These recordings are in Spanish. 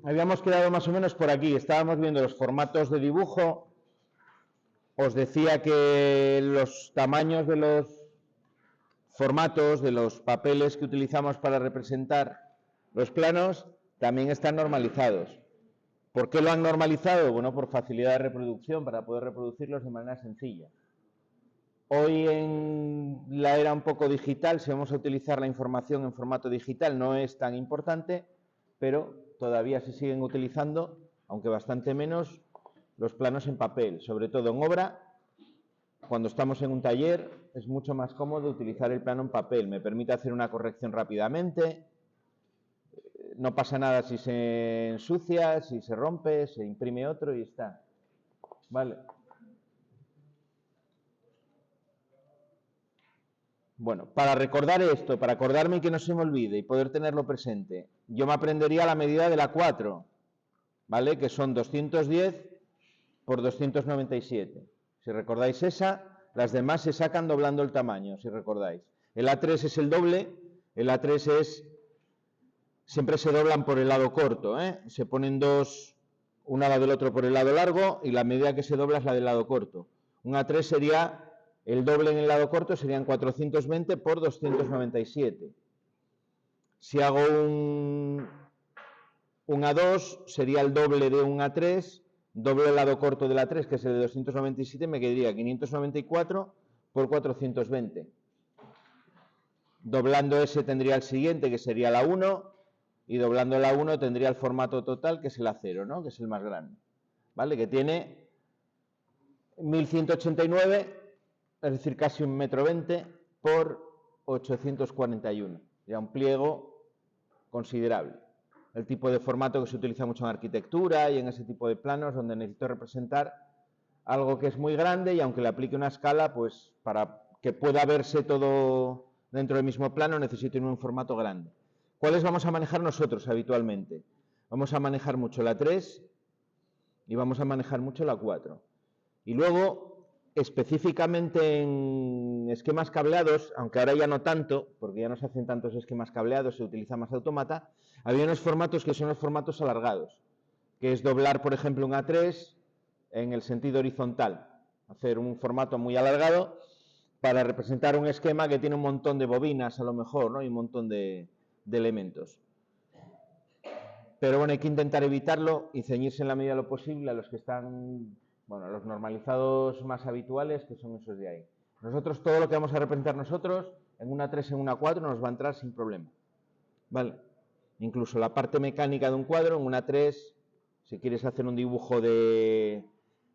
habíamos quedado más o menos por aquí. Estábamos viendo los formatos de dibujo. Os decía que los tamaños de los formatos, de los papeles que utilizamos para representar los planos, también están normalizados. ¿Por qué lo han normalizado? Bueno, por facilidad de reproducción, para poder reproducirlos de manera sencilla. Hoy en la era un poco digital, si vamos a utilizar la información en formato digital, no es tan importante, pero todavía se siguen utilizando, aunque bastante menos, los planos en papel, sobre todo en obra. Cuando estamos en un taller es mucho más cómodo utilizar el plano en papel, me permite hacer una corrección rápidamente, no pasa nada si se ensucia, si se rompe, se imprime otro y está. Vale. Bueno, para recordar esto, para acordarme y que no se me olvide y poder tenerlo presente, yo me aprendería la medida de la 4, ¿vale? Que son 210 por 297. Si recordáis esa, las demás se sacan doblando el tamaño, si recordáis. El A3 es el doble, el A3 es... Siempre se doblan por el lado corto, ¿eh? Se ponen dos, un lado del otro por el lado largo y la medida que se dobla es la del lado corto. Un A3 sería... El doble en el lado corto serían 420 por 297. Si hago un A2, sería el doble de un A3, doble el lado corto del A3, que es el de 297, me quedaría 594 por 420. Doblando ese tendría el siguiente, que sería la 1, y doblando la 1 tendría el formato total, que es el A0, ¿no? Que es el más grande. ¿Vale? Que tiene 1189, es decir, casi 1,20 m por 841. Ya un pliego considerable. El tipo de formato que se utiliza mucho en arquitectura y en ese tipo de planos donde necesito representar algo que es muy grande y aunque le aplique una escala, pues para que pueda verse todo dentro del mismo plano necesito un formato grande. ¿Cuáles vamos a manejar nosotros habitualmente? Vamos a manejar mucho la 3 y vamos a manejar mucho la 4. Y luego, específicamente en esquemas cableados, aunque ahora ya no tanto, porque ya no se hacen tantos esquemas cableados, se utiliza más automata, había unos formatos que son los formatos alargados, que es doblar, por ejemplo, un A3 en el sentido horizontal, hacer un formato muy alargado para representar un esquema que tiene un montón de bobinas, a lo mejor, ¿no? Y un montón de elementos. Pero bueno, hay que intentar evitarlo y ceñirse en la medida de lo posible a los que están, bueno, los normalizados más habituales, que son esos de ahí. Nosotros, todo lo que vamos a representar nosotros, en una 3, en una 4, nos va a entrar sin problema. ¿Vale? Incluso la parte mecánica de un cuadro, en una 3, si quieres hacer un dibujo de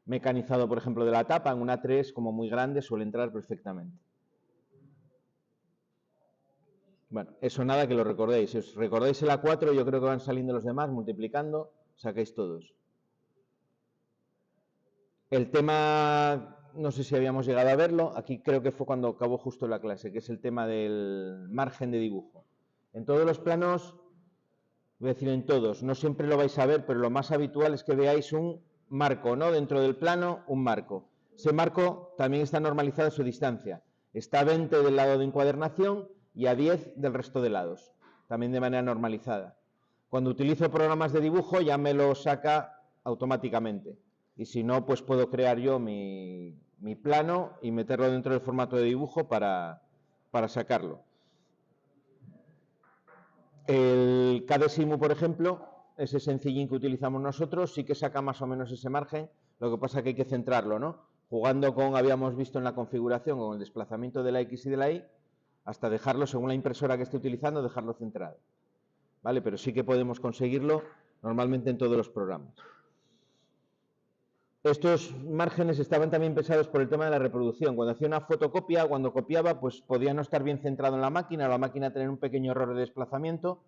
mecanizado, por ejemplo, de la tapa, en una 3, como muy grande, suele entrar perfectamente. Bueno, eso nada que lo recordéis. Si os recordáis el A4, yo creo que van saliendo los demás, multiplicando, sacáis todos. El tema, no sé si habíamos llegado a verlo, aquí creo que fue cuando acabó justo la clase, que es el tema del margen de dibujo. En todos los planos, voy a decir en todos, no siempre lo vais a ver, pero lo más habitual es que veáis un marco, ¿no? Dentro del plano, un marco. Ese marco también está normalizado a su distancia. Está a 20 del lado de encuadernación y a 10 del resto de lados, también de manera normalizada. Cuando utilizo programas de dibujo ya me lo saca automáticamente. Y si no, pues puedo crear yo mi plano y meterlo dentro del formato de dibujo para sacarlo. El KDSIMU, por ejemplo, ese sencillín que utilizamos nosotros, sí que saca más o menos ese margen, lo que pasa que hay que centrarlo, ¿no? Jugando con, habíamos visto en la configuración, con el desplazamiento de la X y de la Y, hasta dejarlo, según la impresora que esté utilizando, dejarlo centrado. ¿Vale? Pero sí que podemos conseguirlo normalmente en todos los programas. Estos márgenes estaban también pensados por el tema de la reproducción. Cuando hacía una fotocopia, cuando copiaba, pues podía no estar bien centrado en la máquina tener un pequeño error de desplazamiento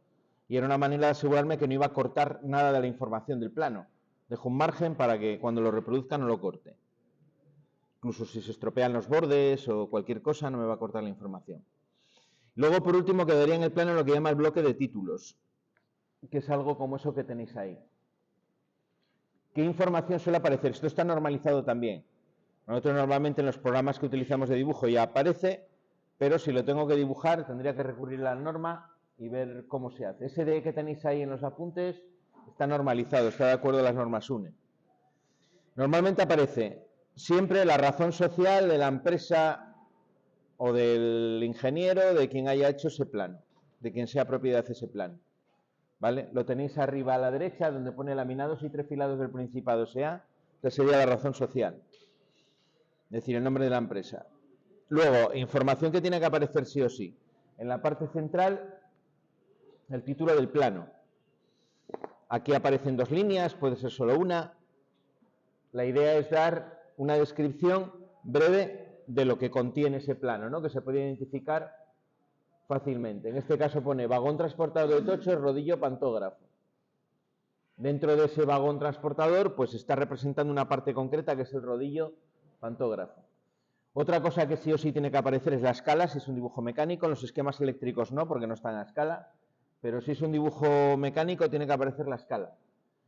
y era una manera de asegurarme que no iba a cortar nada de la información del plano. Dejo un margen para que cuando lo reproduzca no lo corte. Incluso si se estropean los bordes o cualquier cosa no me va a cortar la información. Luego, por último, quedaría en el plano lo que llama el bloque de títulos, que es algo como eso que tenéis ahí. ¿Qué información suele aparecer? Esto está normalizado también. Nosotros normalmente en los programas que utilizamos de dibujo ya aparece, pero si lo tengo que dibujar tendría que recurrir a la norma y ver cómo se hace. Ese D que tenéis ahí en los apuntes está normalizado, está de acuerdo a las normas UNE. Normalmente aparece siempre la razón social de la empresa o del ingeniero, de quien haya hecho ese plano, de quien sea propiedad de ese plano. ¿Vale? Lo tenéis arriba a la derecha, donde pone laminados y trefilados del Principado S.A. Esta sería la razón social, es decir, el nombre de la empresa. Luego, información que tiene que aparecer sí o sí. En la parte central, el título del plano. Aquí aparecen 2 líneas, puede ser solo una. La idea es dar una descripción breve de lo que contiene ese plano, ¿no? Que se puede identificar fácilmente. En este caso pone vagón transportador de tochos, rodillo, pantógrafo. Dentro de ese vagón transportador, pues está representando una parte concreta que es el rodillo pantógrafo. Otra cosa que sí o sí tiene que aparecer es la escala, si es un dibujo mecánico. En los esquemas eléctricos no, porque no están a escala. Pero si es un dibujo mecánico, tiene que aparecer la escala.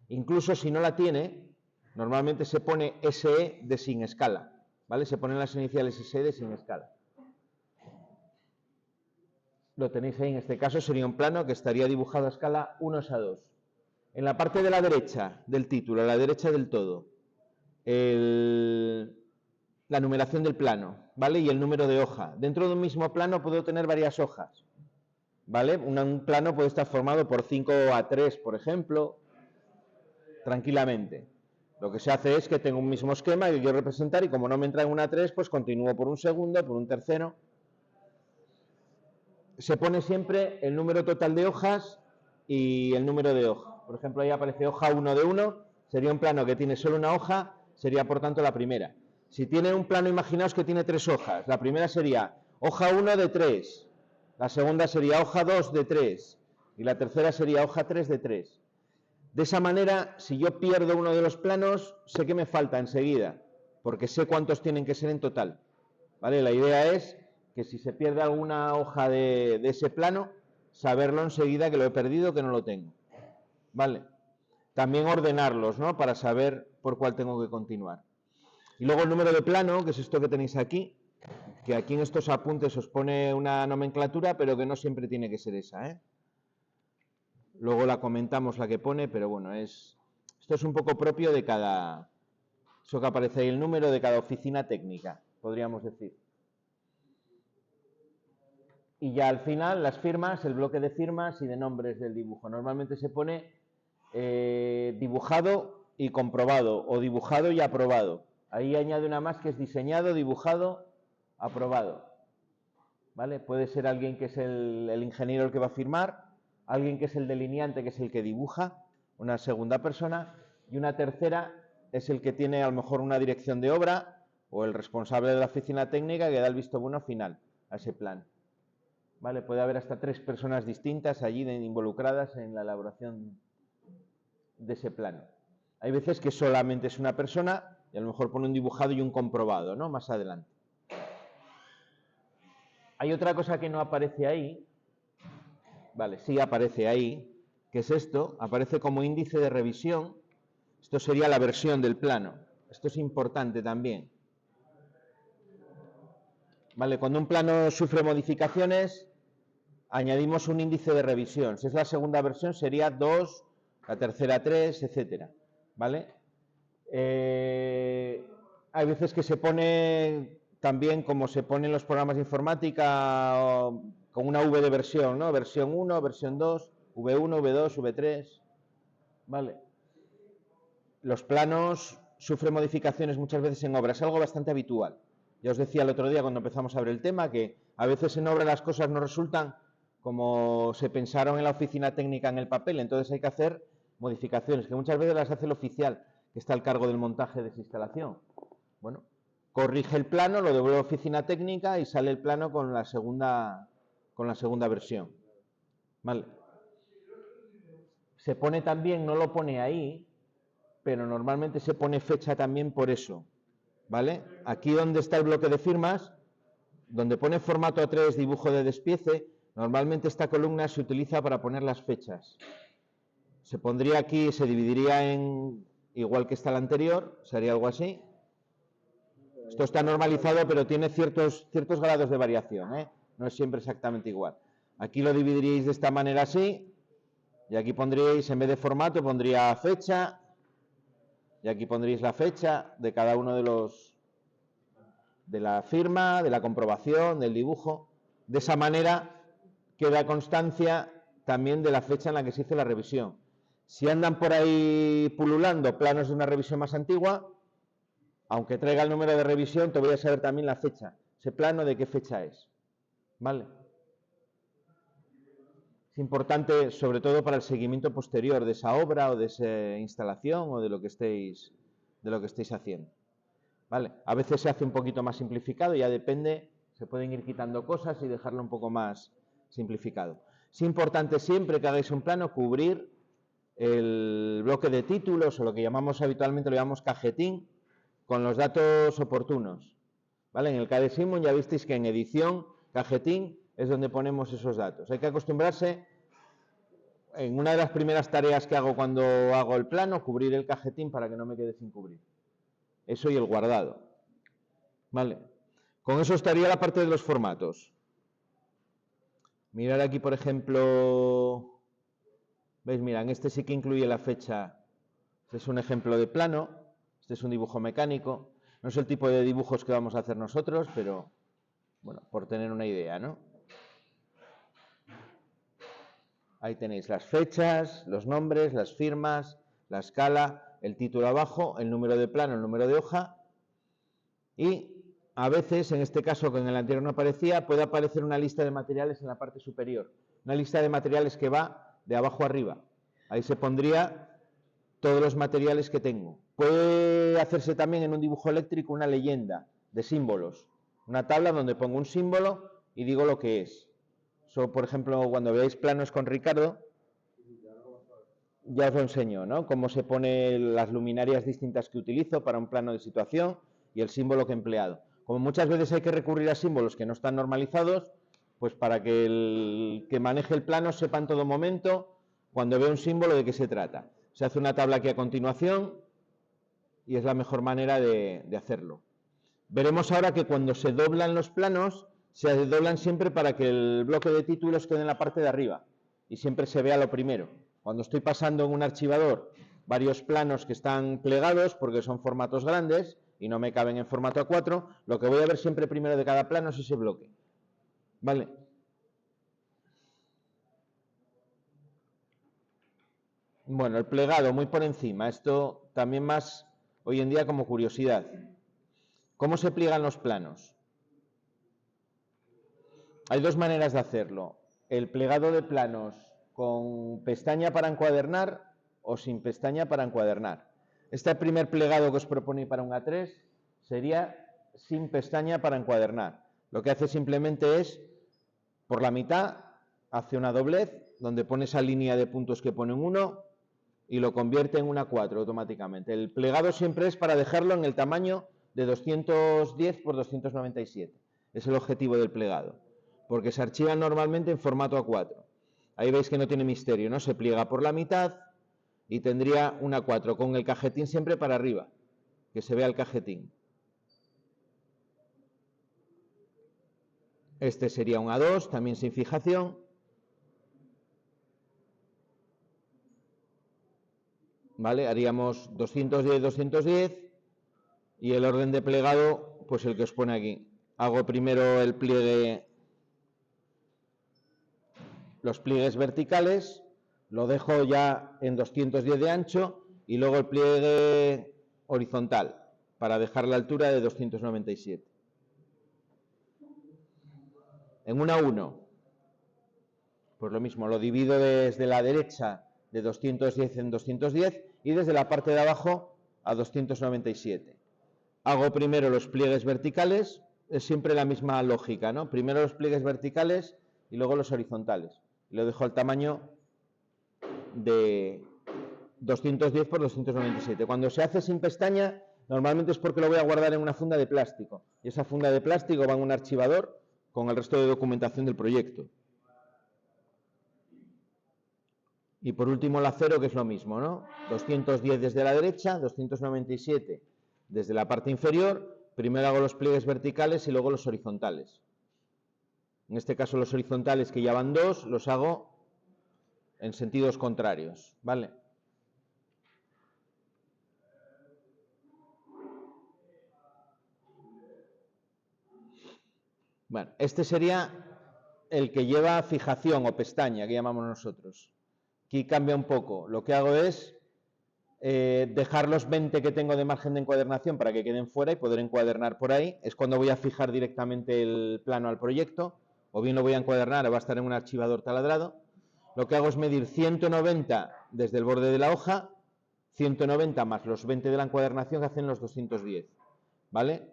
Incluso si no la tiene, normalmente se pone SE de sin escala, ¿vale? Se ponen las iniciales SE de sin escala. Lo tenéis ahí, en este caso sería un plano que estaría dibujado a escala 1:2. En la parte de la derecha del título, a la derecha del todo, la numeración del plano, ¿vale? Y el número de hoja. Dentro de un mismo plano puedo tener varias hojas, ¿vale? Un plano puede estar formado por 5A3, por ejemplo, tranquilamente. Lo que se hace es que tengo un mismo esquema que quiero representar y como no me entra en una 3, pues continúo por un segundo, por un tercero. Se pone siempre el número total de hojas y el número de hoja. Por ejemplo, ahí aparece hoja 1 de 1, sería un plano que tiene solo una hoja, sería por tanto la primera. Si tiene un plano, imaginaos que tiene 3 hojas. La primera sería hoja 1 de 3, la segunda sería hoja 2 de 3 y la tercera sería hoja 3 de 3. De esa manera, si yo pierdo uno de los planos, sé que me falta enseguida, porque sé cuántos tienen que ser en total. ¿Vale? La idea es que si se pierde alguna hoja de ese plano, saberlo enseguida que lo he perdido, que no lo tengo. ¿Vale? También ordenarlos, ¿no? Para saber por cuál tengo que continuar. Y luego el número de plano, que es esto que tenéis aquí, que aquí en estos apuntes os pone una nomenclatura, pero que no siempre tiene que ser esa, ¿eh? Luego la comentamos la que pone, pero bueno, esto es un poco propio de cada, eso que aparece ahí, el número de cada oficina técnica, podríamos decir. Y ya al final las firmas, el bloque de firmas y de nombres del dibujo. Normalmente se pone dibujado y comprobado, o dibujado y aprobado. Ahí añade una más que es diseñado, dibujado, aprobado. ¿Vale? Puede ser alguien que es el ingeniero el que va a firmar, alguien que es el delineante, que es el que dibuja, una segunda persona, y una tercera es el que tiene a lo mejor una dirección de obra o el responsable de la oficina técnica que da el visto bueno final a ese plan. ¿Vale? Puede haber hasta 3 personas distintas allí involucradas en la elaboración de ese plano. Hay veces que solamente es una persona y a lo mejor pone un dibujado y un comprobado, ¿no? Más adelante. Hay otra cosa que no aparece ahí, vale, sí aparece ahí, que es esto, aparece como índice de revisión. Esto sería la versión del plano. Esto es importante también. Vale, cuando un plano sufre modificaciones, añadimos un índice de revisión. Si es la segunda versión, sería 2, la tercera 3, etcétera. ¿Vale? Hay veces que se pone también, como se pone en los programas de informática, con una V de versión, ¿no? Versión 1, versión 2, V1, V2, V3. ¿Vale? Los planos sufren modificaciones muchas veces en obra. Es algo bastante habitual. Ya os decía el otro día cuando empezamos a ver el tema que a veces en obra las cosas no resultan como se pensaron en la oficina técnica en el papel. Entonces hay que hacer modificaciones, que muchas veces las hace el oficial, que está al cargo del montaje de esa instalación. Bueno, corrige el plano, lo devuelve a la oficina técnica y sale el plano con la segunda versión. ¿Vale? Se pone también, no lo pone ahí, pero normalmente se pone fecha también por eso. ¿Vale? Aquí donde está el bloque de firmas, donde pone formato A3, dibujo de despiece, normalmente esta columna se utiliza para poner las fechas. Se pondría aquí, se dividiría en, igual que está la anterior, sería algo así. Esto está normalizado, pero tiene ciertos grados de variación, ¿eh? No es siempre exactamente igual. Aquí lo dividiríais de esta manera así, Y aquí pondríais, en vez de formato, pondría fecha. Y aquí pondréis la fecha de cada uno de los, de la firma, de la comprobación, del dibujo. De esa manera queda constancia también de la fecha en la que se hizo la revisión. Si andan por ahí pululando planos de una revisión más antigua, aunque traiga el número de revisión, te voy a saber también la fecha. Ese plano de qué fecha es. ¿Vale? Es importante, sobre todo para el seguimiento posterior de esa obra o de esa instalación o de lo que estéis haciendo. ¿Vale? A veces se hace un poquito más simplificado, ya depende, se pueden ir quitando cosas y dejarlo un poco más simplificado. Es importante siempre que hagáis un plano cubrir el bloque de títulos o lo que llamamos habitualmente, lo llamamos cajetín, con los datos oportunos. ¿Vale? En el CADE-SIMON ya visteis que en edición, cajetín, es donde ponemos esos datos. Hay que acostumbrarse, en una de las primeras tareas que hago cuando hago el plano, cubrir el cajetín para que no me quede sin cubrir. Eso y el guardado. ¿Vale? Con eso estaría la parte de los formatos. Mirar aquí, por ejemplo, ¿veis? Mira, en este sí que incluye la fecha. Este es un ejemplo de plano, este es un dibujo mecánico. No es el tipo de dibujos que vamos a hacer nosotros, pero, bueno, por tener una idea, ¿no? Ahí tenéis las fechas, los nombres, las firmas, la escala, el título abajo, el número de plano, el número de hoja. Y a veces, en este caso que en el anterior no aparecía, puede aparecer una lista de materiales en la parte superior. Una lista de materiales que va de abajo arriba. Ahí se pondría todos los materiales que tengo. Puede hacerse también en un dibujo eléctrico una leyenda de símbolos. Una tabla donde pongo un símbolo y digo lo que es. Eso, por ejemplo, cuando veáis planos con Ricardo, ya os lo enseño, ¿no? Cómo se ponen las luminarias distintas que utilizo para un plano de situación y el símbolo que he empleado. Como muchas veces hay que recurrir a símbolos que no están normalizados, pues para que el que maneje el plano sepa en todo momento, cuando ve un símbolo, de qué se trata. Se hace una tabla aquí a continuación y es la mejor manera de hacerlo. Veremos ahora que cuando se doblan los planos, se doblan siempre para que el bloque de títulos quede en la parte de arriba y siempre se vea lo primero. Cuando estoy pasando en un archivador varios planos que están plegados porque son formatos grandes y no me caben en formato A4, lo que voy a ver siempre primero de cada plano es ese bloque. ¿Vale? Bueno, el plegado muy por encima, esto también más hoy en día como curiosidad. ¿Cómo se pliegan los planos? Hay dos maneras de hacerlo. El plegado de planos con pestaña para encuadernar o sin pestaña para encuadernar. Este primer plegado que os proponí para un A3 sería sin pestaña para encuadernar. Lo que hace simplemente es, por la mitad, hace una doblez, donde pone esa línea de puntos que pone un 1 y lo convierte en una 4 automáticamente. El plegado siempre es para dejarlo en el tamaño de 210 por 297. Es el objetivo del plegado, porque se archivan normalmente en formato A4. Ahí veis que no tiene misterio, ¿no? Se pliega por la mitad y tendría una 4, con el cajetín siempre para arriba, que se vea el cajetín. Este sería un A2, también sin fijación. ¿Vale? Haríamos 210, 210 y el orden de plegado, pues el que os pone aquí. Hago primero el pliegue, los pliegues verticales, lo dejo ya en 210 de ancho y luego el pliegue horizontal para dejar la altura de 297. En una 1, pues lo mismo, lo divido desde la derecha de 210 en 210 y desde la parte de abajo a 297. Hago primero los pliegues verticales, es siempre la misma lógica, ¿no? Primero los pliegues verticales y luego los horizontales. Lo dejo al tamaño de 210 por 297. Cuando se hace sin pestaña, normalmente es porque lo voy a guardar en una funda de plástico. Y esa funda de plástico va en un archivador con el resto de documentación del proyecto. Y por último el acero, que es lo mismo, ¿no? 210 desde la derecha, 297 desde la parte inferior. Primero hago los pliegues verticales y luego los horizontales. En este caso los horizontales, que ya van 2, los hago en sentidos contrarios, ¿vale? Bueno, este sería el que lleva fijación o pestaña, que llamamos nosotros. Aquí cambia un poco. Lo que hago es dejar los 20 que tengo de margen de encuadernación para que queden fuera y poder encuadernar por ahí. Es cuando voy a fijar directamente el plano al proyecto, o bien lo voy a encuadernar o va a estar en un archivador taladrado. Lo que hago es medir 190 desde el borde de la hoja, 190 más los 20 de la encuadernación que hacen los 210, ¿vale?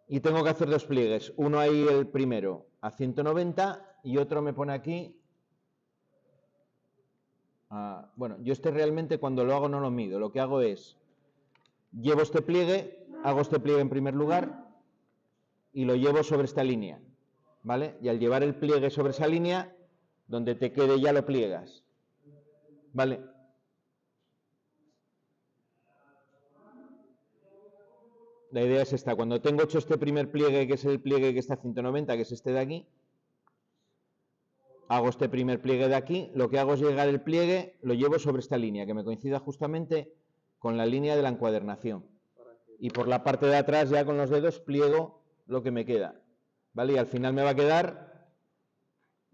Y tengo que hacer dos pliegues, uno ahí el primero a 190 y otro me pone aquí. Bueno, yo realmente cuando lo hago no lo mido, lo que hago es, llevo este pliegue, hago este pliegue en primer lugar y lo llevo sobre esta línea, ¿vale? Y al llevar el pliegue sobre esa línea, donde te quede ya lo pliegas, ¿vale? La idea es esta, cuando tengo hecho este primer pliegue, que es el pliegue que está a 190, que es este de aquí, hago este primer pliegue de aquí, lo que hago es llegar el pliegue, lo llevo sobre esta línea, que me coincida justamente con la línea de la encuadernación. Y por la parte de atrás, ya con los dedos, pliego lo que me queda, ¿vale? Y al final me va a quedar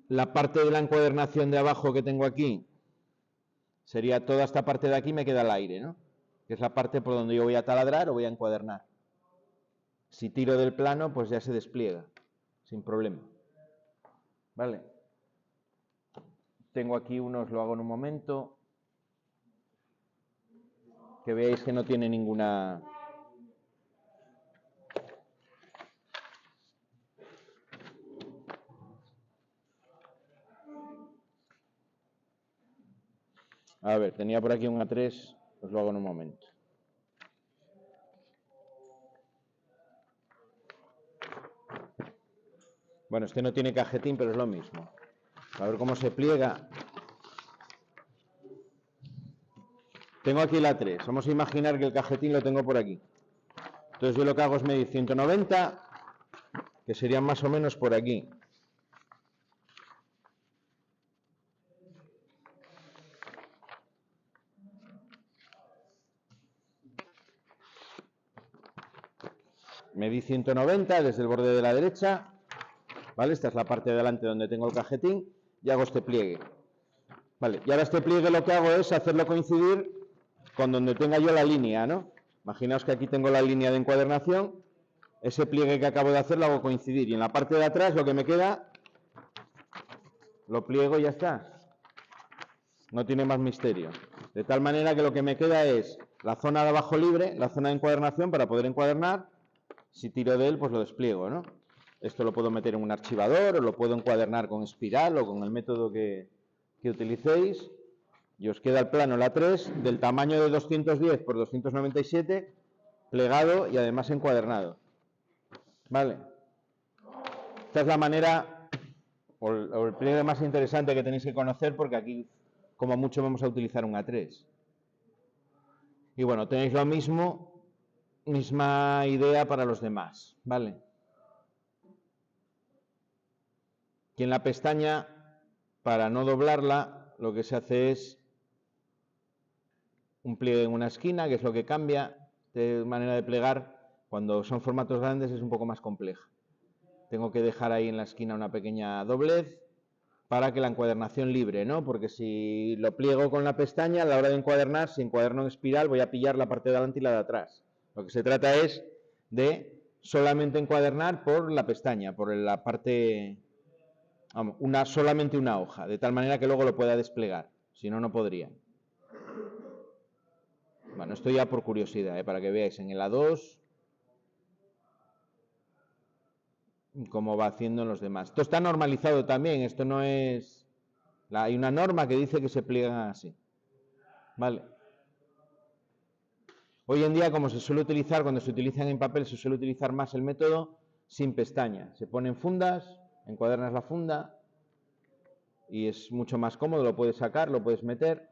la parte de la encuadernación de abajo que tengo aquí, sería toda esta parte de aquí, me queda el aire, ¿no? Que es la parte por donde yo voy a taladrar o voy a encuadernar. Si tiro del plano, pues ya se despliega, sin problema. ¿Vale? Tengo aquí unos, lo hago en un momento. Que veáis que no tiene ninguna... A ver, tenía por aquí un A3, os lo hago en un momento. Bueno, este no tiene cajetín, pero es lo mismo. A ver cómo se pliega. Tengo aquí el A3. Vamos a imaginar que el cajetín lo tengo por aquí. Entonces yo lo que hago es medir 190, que serían más o menos por aquí. Medí 190 desde el borde de la derecha, ¿vale? Esta es la parte de delante donde tengo el cajetín y hago este pliegue. Vale, y ahora este pliegue lo que hago es hacerlo coincidir con donde tenga yo la línea, ¿no? Imaginaos que aquí tengo la línea de encuadernación, ese pliegue que acabo de hacer lo hago coincidir y en la parte de atrás lo que me queda lo pliego y ya está. No tiene más misterio. De tal manera que lo que me queda es la zona de abajo libre, la zona de encuadernación para poder encuadernar. Si tiro de él, pues lo despliego, ¿no? Esto lo puedo meter en un archivador o lo puedo encuadernar con espiral o con el método que utilicéis. Y os queda el plano, la 3, del tamaño de 210 por 297, plegado y además encuadernado. ¿Vale? Esta es la manera o el pliegue más interesante que tenéis que conocer, porque aquí como mucho vamos a utilizar un A3. Y bueno, tenéis lo mismo, misma idea para los demás, ¿vale? Y en la pestaña, para no doblarla, lo que se hace es un pliegue en una esquina, que es lo que cambia. De manera de plegar, cuando son formatos grandes, es un poco más compleja. Tengo que dejar ahí en la esquina una pequeña doblez para que la encuadernación libre, ¿no? Porque si lo pliego con la pestaña, a la hora de encuadernar, si encuaderno en espiral, voy a pillar la parte de adelante y la de atrás. Lo que se trata es de solamente encuadernar por la pestaña, por la parte, vamos, solamente una hoja, de tal manera que luego lo pueda desplegar. Si no, no podría. Bueno, esto ya por curiosidad, para que veáis en el A2 cómo va haciendo en los demás. Esto está normalizado también, esto no es... Hay una norma que dice que se pliegan así. Vale. Hoy en día, como se suele utilizar, cuando se utilizan en papel, se suele utilizar más el método sin pestaña. Se ponen fundas, encuadernas la funda y es mucho más cómodo, lo puedes sacar, lo puedes meter.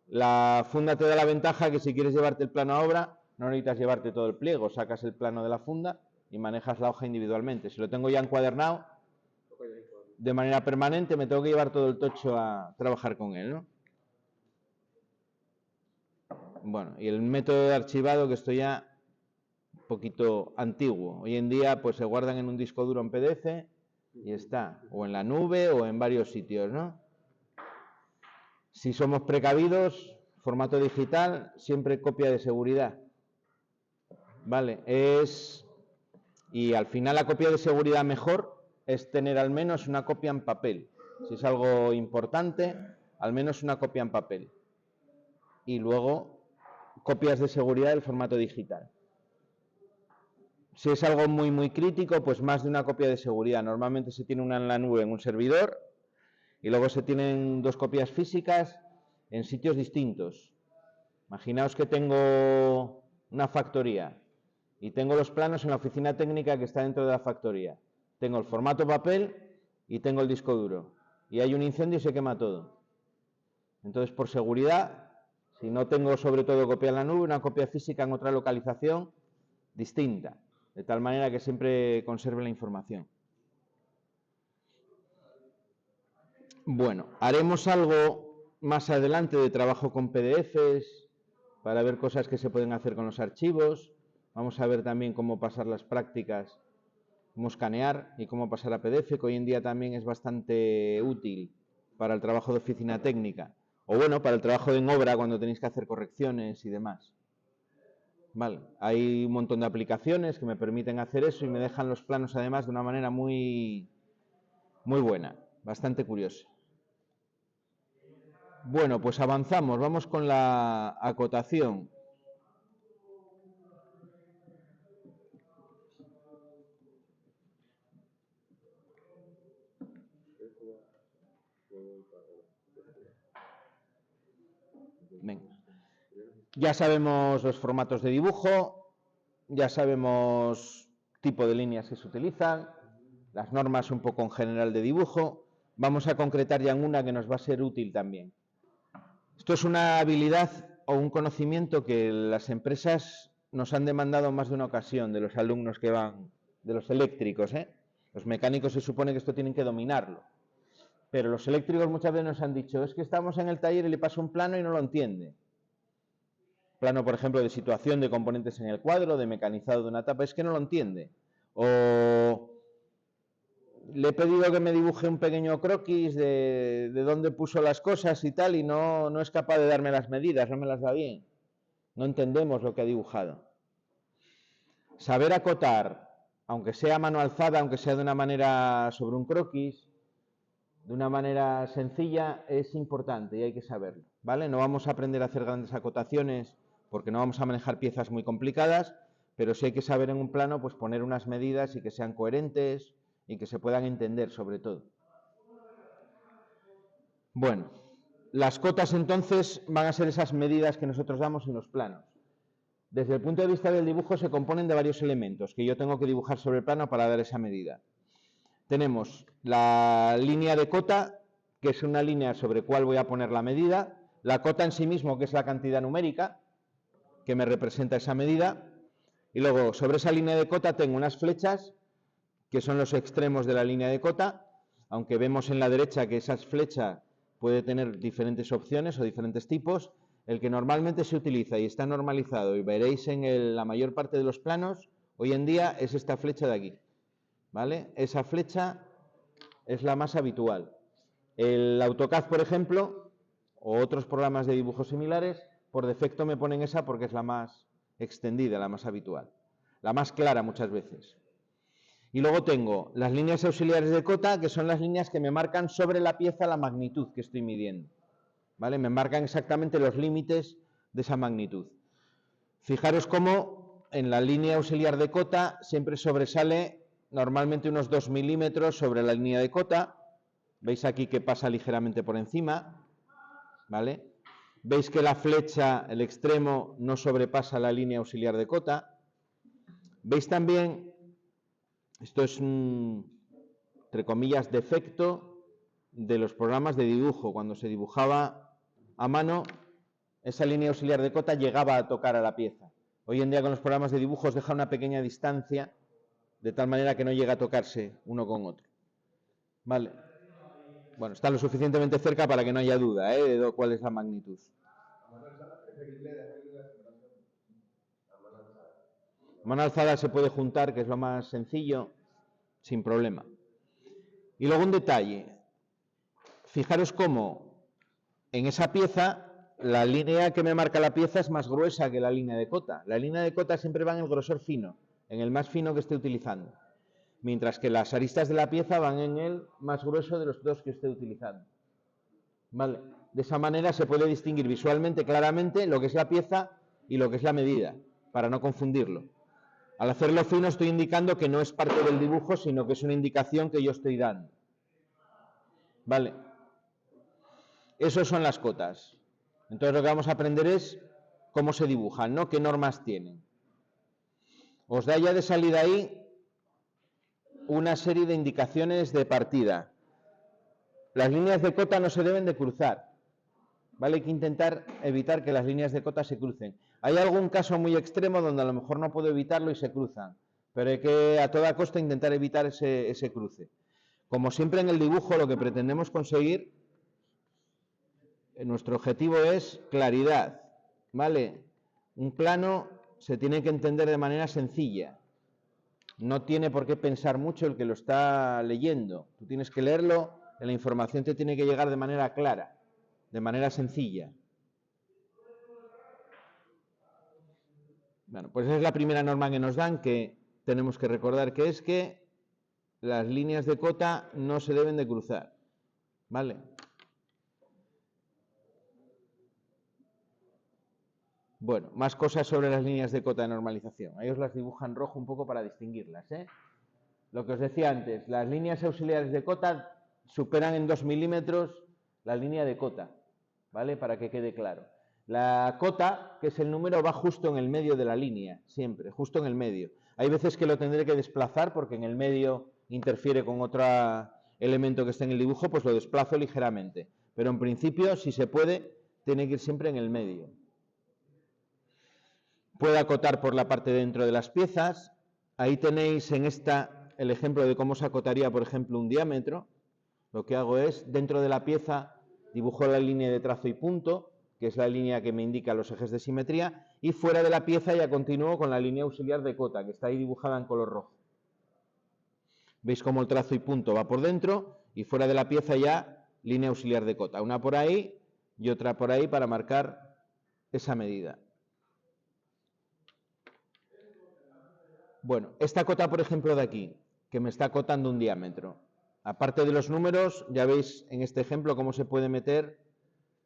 La funda te da la ventaja que si quieres llevarte el plano a obra, no necesitas llevarte todo el pliego, sacas el plano de la funda y manejas la hoja individualmente. Si lo tengo ya encuadernado, de manera permanente, me tengo que llevar todo el tocho a trabajar con él, ¿no? Bueno, y el método de archivado, que esto ya un poquito antiguo. Hoy en día pues se guardan en un disco duro en PDF y está, o en la nube o en varios sitios, ¿no? Si somos precavidos, formato digital, siempre copia de seguridad. Vale, y al final la copia de seguridad mejor es tener al menos una copia en papel. Si es algo importante, al menos una copia en papel. Y luego copias de seguridad del formato digital. Si es algo muy crítico, pues más de una copia de seguridad. Normalmente se tiene una en la nube en un servidor y luego se tienen 2 copias físicas en sitios distintos. Imaginaos que tengo una factoría y tengo los planos en la oficina técnica que está dentro de la factoría. Tengo el formato papel y tengo el disco duro. Y hay un incendio y se quema todo. Entonces, por seguridad, si no tengo sobre todo copia en la nube, una copia física en otra localización distinta, de tal manera que siempre conserve la información. Bueno, haremos algo más adelante de trabajo con PDFs para ver cosas que se pueden hacer con los archivos. Vamos a ver también cómo pasar las prácticas, cómo escanear y cómo pasar a PDF, que hoy en día también es bastante útil para el trabajo de oficina técnica. O bueno, para el trabajo en obra cuando tenéis que hacer correcciones y demás. Vale, hay un montón de aplicaciones que me permiten hacer eso y me dejan los planos además de una manera muy buena, bastante curiosa. Bueno, pues avanzamos, vamos con la acotación. Venga. Ya sabemos los formatos de dibujo, ya sabemos tipo de líneas que se utilizan, las normas un poco en general de dibujo. Vamos a concretar ya en una que nos va a ser útil también. Esto es una habilidad o un conocimiento que las empresas nos han demandado más de una ocasión de los alumnos que van, de los eléctricos, ¿eh? Los mecánicos se supone que esto tienen que dominarlo. Pero los eléctricos muchas veces nos han dicho, es que estamos en el taller y le paso un plano y no lo entiende. Plano, por ejemplo, de situación de componentes en el cuadro, de mecanizado de una etapa, es que no lo entiende. O le he pedido que me dibuje un pequeño croquis de dónde puso las cosas y tal, y no es capaz de darme las medidas, no me las da bien. No entendemos lo que ha dibujado. Saber acotar, aunque sea a mano alzada, aunque sea de una manera sobre un croquis, de una manera sencilla, es importante y hay que saberlo, ¿vale? No vamos a aprender a hacer grandes acotaciones porque no vamos a manejar piezas muy complicadas, pero sí hay que saber en un plano pues poner unas medidas y que sean coherentes y que se puedan entender sobre todo. Bueno, las cotas entonces van a ser esas medidas que nosotros damos en los planos. Desde el punto de vista del dibujo se componen de varios elementos que yo tengo que dibujar sobre el plano para dar esa medida. Tenemos la línea de cota, que es una línea sobre cuál voy a poner la medida, la cota en sí mismo, que es la cantidad numérica, que me representa esa medida, y luego sobre esa línea de cota tengo unas flechas, que son los extremos de la línea de cota, aunque vemos en la derecha que esa flecha puede tener diferentes opciones o diferentes tipos. El que normalmente se utiliza y está normalizado, y veréis en la mayor parte de los planos, hoy en día es esta flecha de aquí, ¿vale? Esa flecha es la más habitual. El AutoCAD, por ejemplo, o otros programas de dibujo similares, por defecto me ponen esa porque es la más extendida, la más habitual, la más clara muchas veces. Y luego tengo las líneas auxiliares de cota, que son las líneas que me marcan sobre la pieza la magnitud que estoy midiendo, ¿vale? Me marcan exactamente los límites de esa magnitud. Fijaros cómo en la línea auxiliar de cota siempre sobresale normalmente unos 2 milímetros sobre la línea de cota. Veis aquí que pasa ligeramente por encima, ¿vale? Veis que la flecha, el extremo, no sobrepasa la línea auxiliar de cota. Veis también, esto es un, entre comillas, defecto de los programas de dibujo. Cuando se dibujaba a mano, esa línea auxiliar de cota llegaba a tocar a la pieza. Hoy en día con los programas de dibujo os deja una pequeña distancia, de tal manera que no llega a tocarse uno con otro. Vale. Bueno, está lo suficientemente cerca para que no haya duda de cuál es la magnitud. A mano alzada se puede juntar, que es lo más sencillo, sin problema. Y luego un detalle. Fijaros cómo en esa pieza la línea que me marca la pieza es más gruesa que la línea de cota. La línea de cota siempre va en el grosor fino, en el más fino que esté utilizando. Mientras que las aristas de la pieza van en el más grueso de los dos que esté utilizando. ¿Vale? De esa manera se puede distinguir visualmente claramente lo que es la pieza y lo que es la medida, para no confundirlo. Al hacerlo fino estoy indicando que no es parte del dibujo, sino que es una indicación que yo estoy dando. ¿Vale? Esas son las cotas. Entonces lo que vamos a aprender es cómo se dibujan, ¿no? ¿Qué normas tienen? Os da ya de salida ahí una serie de indicaciones de partida. Las líneas de cota no se deben de cruzar, ¿vale? Hay que intentar evitar que las líneas de cota se crucen. Hay algún caso muy extremo donde a lo mejor no puedo evitarlo y se cruzan, pero hay que a toda costa intentar evitar ese cruce. Como siempre en el dibujo lo que pretendemos conseguir, nuestro objetivo es claridad, ¿vale? Un plano se tiene que entender de manera sencilla. No tiene por qué pensar mucho el que lo está leyendo. Tú tienes que leerlo, la información te tiene que llegar de manera clara, de manera sencilla. Bueno, pues esa es la primera norma que nos dan, que tenemos que recordar, que es que las líneas de cota no se deben de cruzar, ¿vale? Bueno, más cosas sobre las líneas de cota de normalización. Ahí os las dibujan rojo un poco para distinguirlas, ¿eh? Lo que os decía antes, las líneas auxiliares de cota superan en 2 milímetros la línea de cota, ¿vale? Para que quede claro. La cota, que es el número, va justo en el medio de la línea, siempre, justo en el medio. Hay veces que lo tendré que desplazar porque en el medio interfiere con otro elemento que está en el dibujo, pues lo desplazo ligeramente. Pero en principio, si se puede, tiene que ir siempre en el medio. Puedo acotar por la parte de dentro de las piezas. Ahí tenéis en esta el ejemplo de cómo se acotaría, por ejemplo, un diámetro. Lo que hago es, dentro de la pieza, dibujo la línea de trazo y punto, que es la línea que me indica los ejes de simetría, y fuera de la pieza ya continúo con la línea auxiliar de cota, que está ahí dibujada en color rojo. Veis cómo el trazo y punto va por dentro, y fuera de la pieza ya línea auxiliar de cota. Una por ahí y otra por ahí para marcar esa medida. Bueno, esta cota, por ejemplo, de aquí, que me está acotando un diámetro. Aparte de los números, ya veis en este ejemplo cómo se puede meter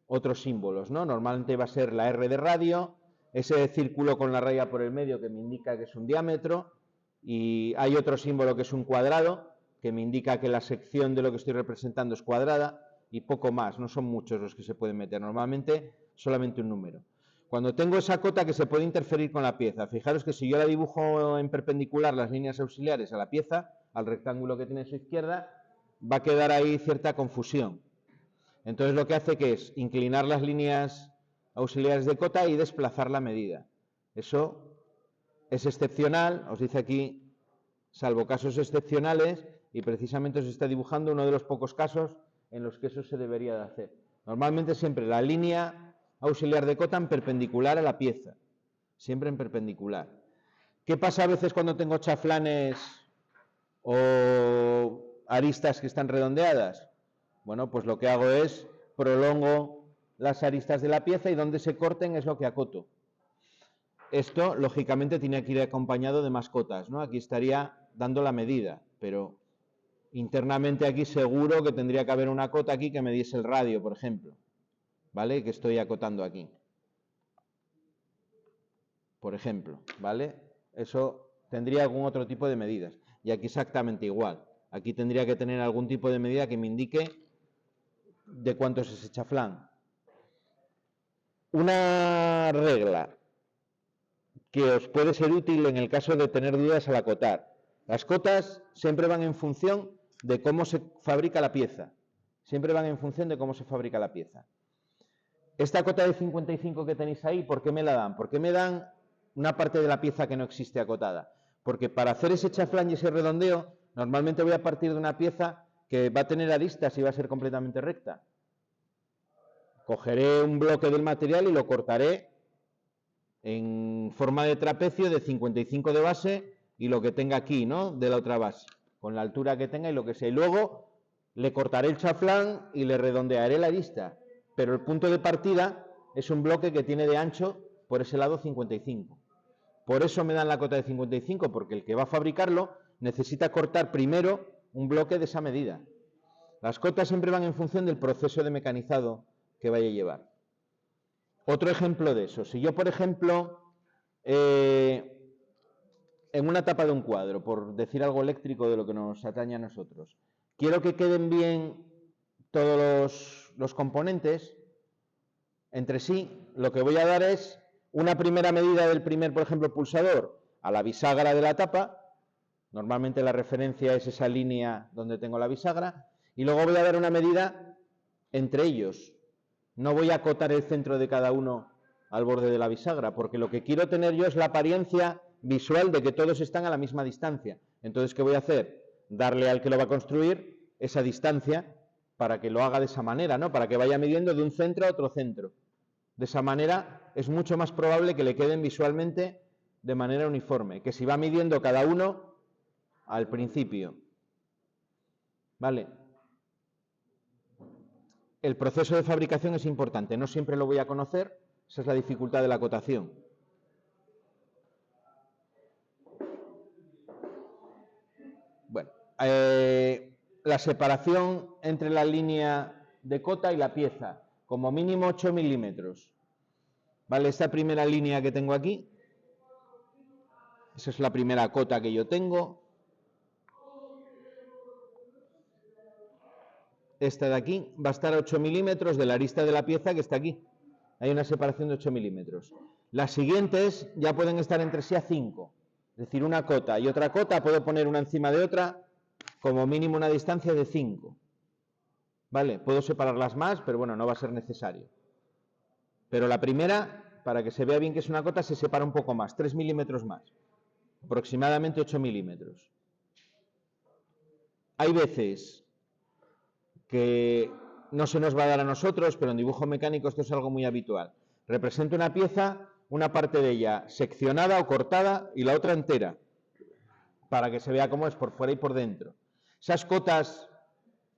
otros símbolos, ¿no? Normalmente va a ser la R de radio, ese círculo con la raya por el medio que me indica que es un diámetro, y hay otro símbolo que es un cuadrado, que me indica que la sección de lo que estoy representando es cuadrada, y poco más, no son muchos los que se pueden meter, normalmente solamente un número. Cuando tengo esa cota que se puede interferir con la pieza, fijaros que si yo la dibujo en perpendicular las líneas auxiliares a la pieza, al rectángulo que tiene a su izquierda, va a quedar ahí cierta confusión. Entonces lo que hace que es inclinar las líneas auxiliares de cota y desplazar la medida. Eso es excepcional, os dice aquí, salvo casos excepcionales, y precisamente os está dibujando uno de los pocos casos en los que eso se debería de hacer. Normalmente siempre la línea auxiliar de cota en perpendicular a la pieza, siempre en perpendicular. ¿Qué pasa a veces cuando tengo chaflanes o aristas que están redondeadas? Bueno, pues lo que hago es prolongo las aristas de la pieza y donde se corten es lo que acoto. Esto, lógicamente, tiene que ir acompañado de más cotas, ¿no? Aquí estaría dando la medida, pero internamente aquí seguro que tendría que haber una cota aquí que me diese el radio, por ejemplo, ¿vale? Que estoy acotando aquí. Por ejemplo, ¿vale? Eso tendría algún otro tipo de medidas. Y aquí exactamente igual. Aquí tendría que tener algún tipo de medida que me indique de cuánto es ese chaflán. Una regla que os puede ser útil en el caso de tener dudas al acotar. Las cotas siempre van en función de cómo se fabrica la pieza. Siempre van en función de cómo se fabrica la pieza. Esta cota de 55 que tenéis ahí, ¿por qué me la dan? ¿Por qué me dan una parte de la pieza que no existe acotada? Porque para hacer ese chaflán y ese redondeo, normalmente voy a partir de una pieza que va a tener aristas y va a ser completamente recta. Cogeré un bloque del material y lo cortaré en forma de trapecio de 55 de base y lo que tenga aquí, ¿no? De la otra base, con la altura que tenga y lo que sea. Y luego le cortaré el chaflán y le redondearé la arista. Pero el punto de partida es un bloque que tiene de ancho por ese lado 55. Por eso me dan la cota de 55, porque el que va a fabricarlo necesita cortar primero un bloque de esa medida. Las cotas siempre van en función del proceso de mecanizado que vaya a llevar. Otro ejemplo de eso, si yo, por ejemplo, en una tapa de un cuadro, por decir algo eléctrico de lo que nos atañe a nosotros, quiero que queden bien todos los componentes entre sí, lo que voy a dar es una primera medida del primer, por ejemplo, pulsador a la bisagra de la tapa. Normalmente la referencia es esa línea donde tengo la bisagra. Y luego voy a dar una medida entre ellos. No voy a acotar el centro de cada uno al borde de la bisagra, porque lo que quiero tener yo es la apariencia visual de que todos están a la misma distancia. Entonces, ¿qué voy a hacer? Darle al que lo va a construir esa distancia para que lo haga de esa manera, ¿no? Para que vaya midiendo de un centro a otro centro. De esa manera es mucho más probable que le queden visualmente de manera uniforme, que si va midiendo cada uno al principio. ¿Vale? El proceso de fabricación es importante, no siempre lo voy a conocer, esa es la dificultad de la acotación. Bueno, la separación entre la línea de cota y la pieza, como mínimo 8 milímetros. ¿Vale? Esta primera línea que tengo aquí, esa es la primera cota que yo tengo. Esta de aquí va a estar a 8 milímetros de la arista de la pieza que está aquí. Hay una separación de 8 milímetros. Las siguientes ya pueden estar entre sí a 5. Es decir, una cota y otra cota, puedo poner una encima de otra, como mínimo una distancia de 5. ¿Vale? Puedo separarlas más, pero bueno, no va a ser necesario. Pero la primera, para que se vea bien que es una cota, se separa un poco más, 3 milímetros más. Aproximadamente 8 milímetros. Hay veces que no se nos va a dar a nosotros, pero en dibujo mecánico esto es algo muy habitual. Represento una pieza, una parte de ella seccionada o cortada y la otra entera, para que se vea cómo es por fuera y por dentro. Esas cotas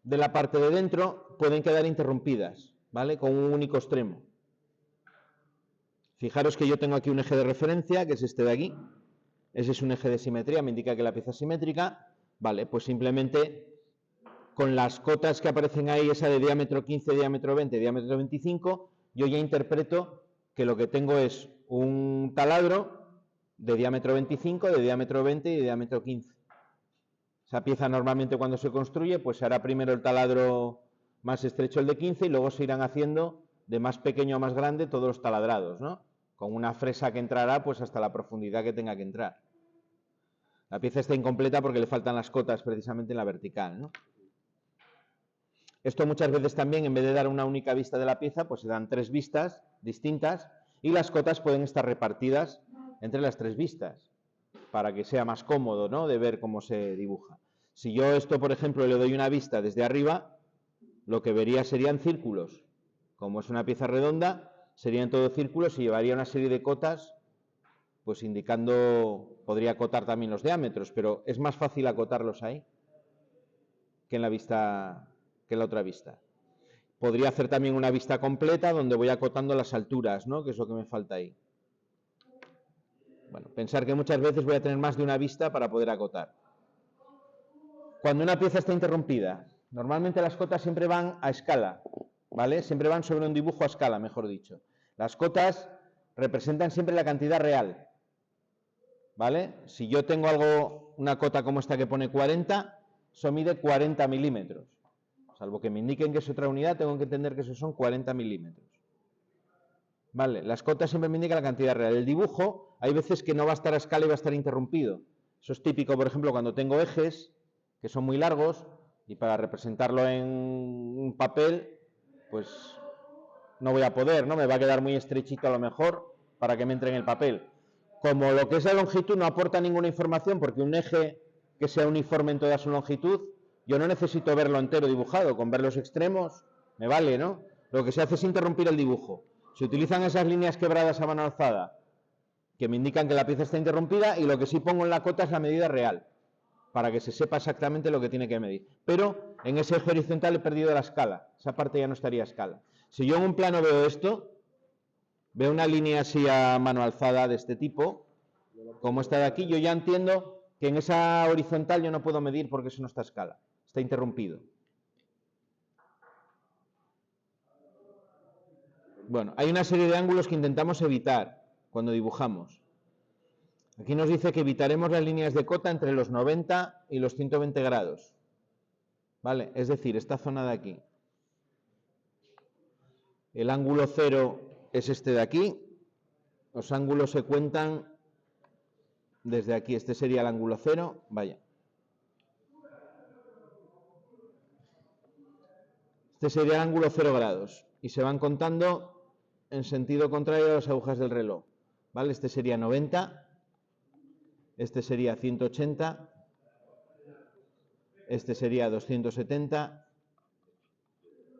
de la parte de dentro pueden quedar interrumpidas, ¿vale? Con un único extremo. Fijaros que yo tengo aquí un eje de referencia, que es este de aquí. Ese es un eje de simetría, me indica que la pieza es simétrica. Vale, pues simplemente con las cotas que aparecen ahí, esa de diámetro 15, diámetro 20, diámetro 25, yo ya interpreto que lo que tengo es un taladro de diámetro 25, de diámetro 20 y de diámetro 15. Esa pieza normalmente cuando se construye, pues se hará primero el taladro más estrecho, el de 15, y luego se irán haciendo de más pequeño a más grande todos los taladrados, ¿no? Con una fresa que entrará pues hasta la profundidad que tenga que entrar. La pieza está incompleta porque le faltan las cotas precisamente en la vertical, ¿no? Esto muchas veces también, en vez de dar una única vista de la pieza, pues se dan 3 vistas distintas y las cotas pueden estar repartidas entre las 3 vistas para que sea más cómodo, ¿no?, de ver cómo se dibuja. Si yo esto, por ejemplo, le doy una vista desde arriba, lo que vería serían círculos. Como es una pieza redonda, serían todos círculos y llevaría una serie de cotas, pues indicando, podría acotar también los diámetros, pero es más fácil acotarlos ahí que en la vista, que en la otra vista. Podría hacer también una vista completa donde voy acotando las alturas, ¿no?, que es lo que me falta ahí. Bueno, pensar que muchas veces voy a tener más de una vista para poder acotar. Cuando una pieza está interrumpida, normalmente las cotas siempre van a escala, ¿vale? Siempre van sobre un dibujo a escala, mejor dicho. Las cotas representan siempre la cantidad real, ¿vale? Si yo tengo algo, una cota como esta que pone 40, eso mide 40 milímetros. Salvo que me indiquen que es otra unidad, tengo que entender que eso son 40 milímetros. Vale, las cotas siempre me indican la cantidad real. El dibujo, hay veces que no va a estar a escala y va a estar interrumpido. Eso es típico, por ejemplo, cuando tengo ejes que son muy largos y para representarlo en un papel, pues no voy a poder, ¿no? Me va a quedar muy estrechito a lo mejor para que me entre en el papel. Como lo que es la longitud no aporta ninguna información, porque un eje que sea uniforme en toda su longitud Yo no necesito verlo entero dibujado, con ver los extremos me vale, ¿no? Lo que se hace es interrumpir el dibujo. Se utilizan esas líneas quebradas a mano alzada, que me indican que la pieza está interrumpida, y lo que sí pongo en la cota es la medida real, para que se sepa exactamente lo que tiene que medir. Pero en ese eje horizontal he perdido la escala, esa parte ya no estaría a escala. Si yo en un plano veo esto, veo una línea así a mano alzada de este tipo, como esta de aquí, yo ya entiendo que en esa horizontal yo no puedo medir porque eso no está a escala, está interrumpido. Bueno, hay una serie de ángulos que intentamos evitar cuando dibujamos. Aquí nos dice que evitaremos las líneas de cota entre los 90 y los 120 grados. ¿Vale? Es decir, esta zona de aquí. El ángulo cero es este de aquí. Los ángulos se cuentan desde aquí. Este sería el ángulo cero. Vaya. Este sería el ángulo 0 grados. Y se van contando en sentido contrario a las agujas del reloj. ¿Vale? Este sería 90. Este sería 180. Este sería 270.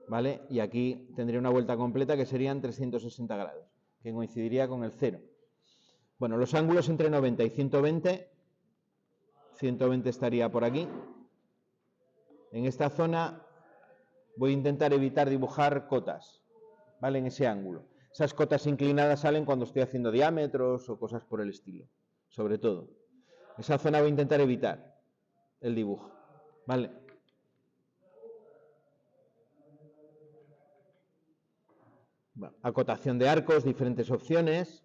¿Vale? Y aquí tendría una vuelta completa que serían 360 grados, que coincidiría con el 0. Bueno, los ángulos entre 90 y 120, 120 estaría por aquí. En esta zona voy a intentar evitar dibujar cotas, ¿vale? En ese ángulo. Esas cotas inclinadas salen cuando estoy haciendo diámetros o cosas por el estilo, sobre todo. Esa zona voy a intentar evitar el dibujo, ¿vale? Bueno, acotación de arcos, diferentes opciones.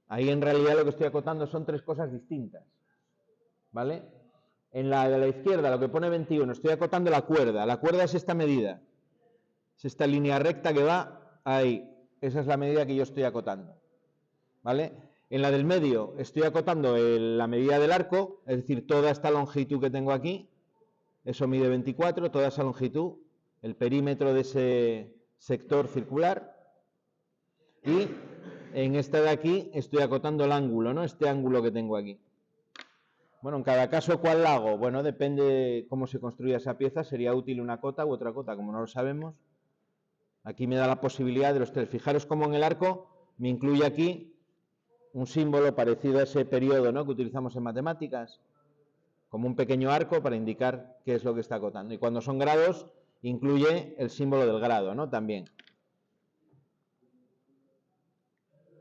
Ahí en realidad lo que estoy acotando son tres cosas distintas, ¿vale? En la de la izquierda, lo que pone 21, estoy acotando la cuerda. La cuerda es esta medida. Es esta línea recta que va ahí. Esa es la medida que yo estoy acotando, ¿vale? En la del medio estoy acotando la medida del arco, es decir, toda esta longitud que tengo aquí, eso mide 24, toda esa longitud, el perímetro de ese sector circular. Y en esta de aquí estoy acotando el ángulo, ¿no? Este ángulo que tengo aquí. Bueno, en cada caso, ¿cuál hago? Bueno, depende de cómo se construya esa pieza, sería útil una cota u otra cota, como no lo sabemos. Aquí me da la posibilidad de los tres. Fijaros cómo en el arco me incluye aquí un símbolo parecido a ese periodo, ¿no?, que utilizamos en matemáticas, como un pequeño arco para indicar qué es lo que está acotando. Y cuando son grados, incluye el símbolo del grado, ¿no?, también.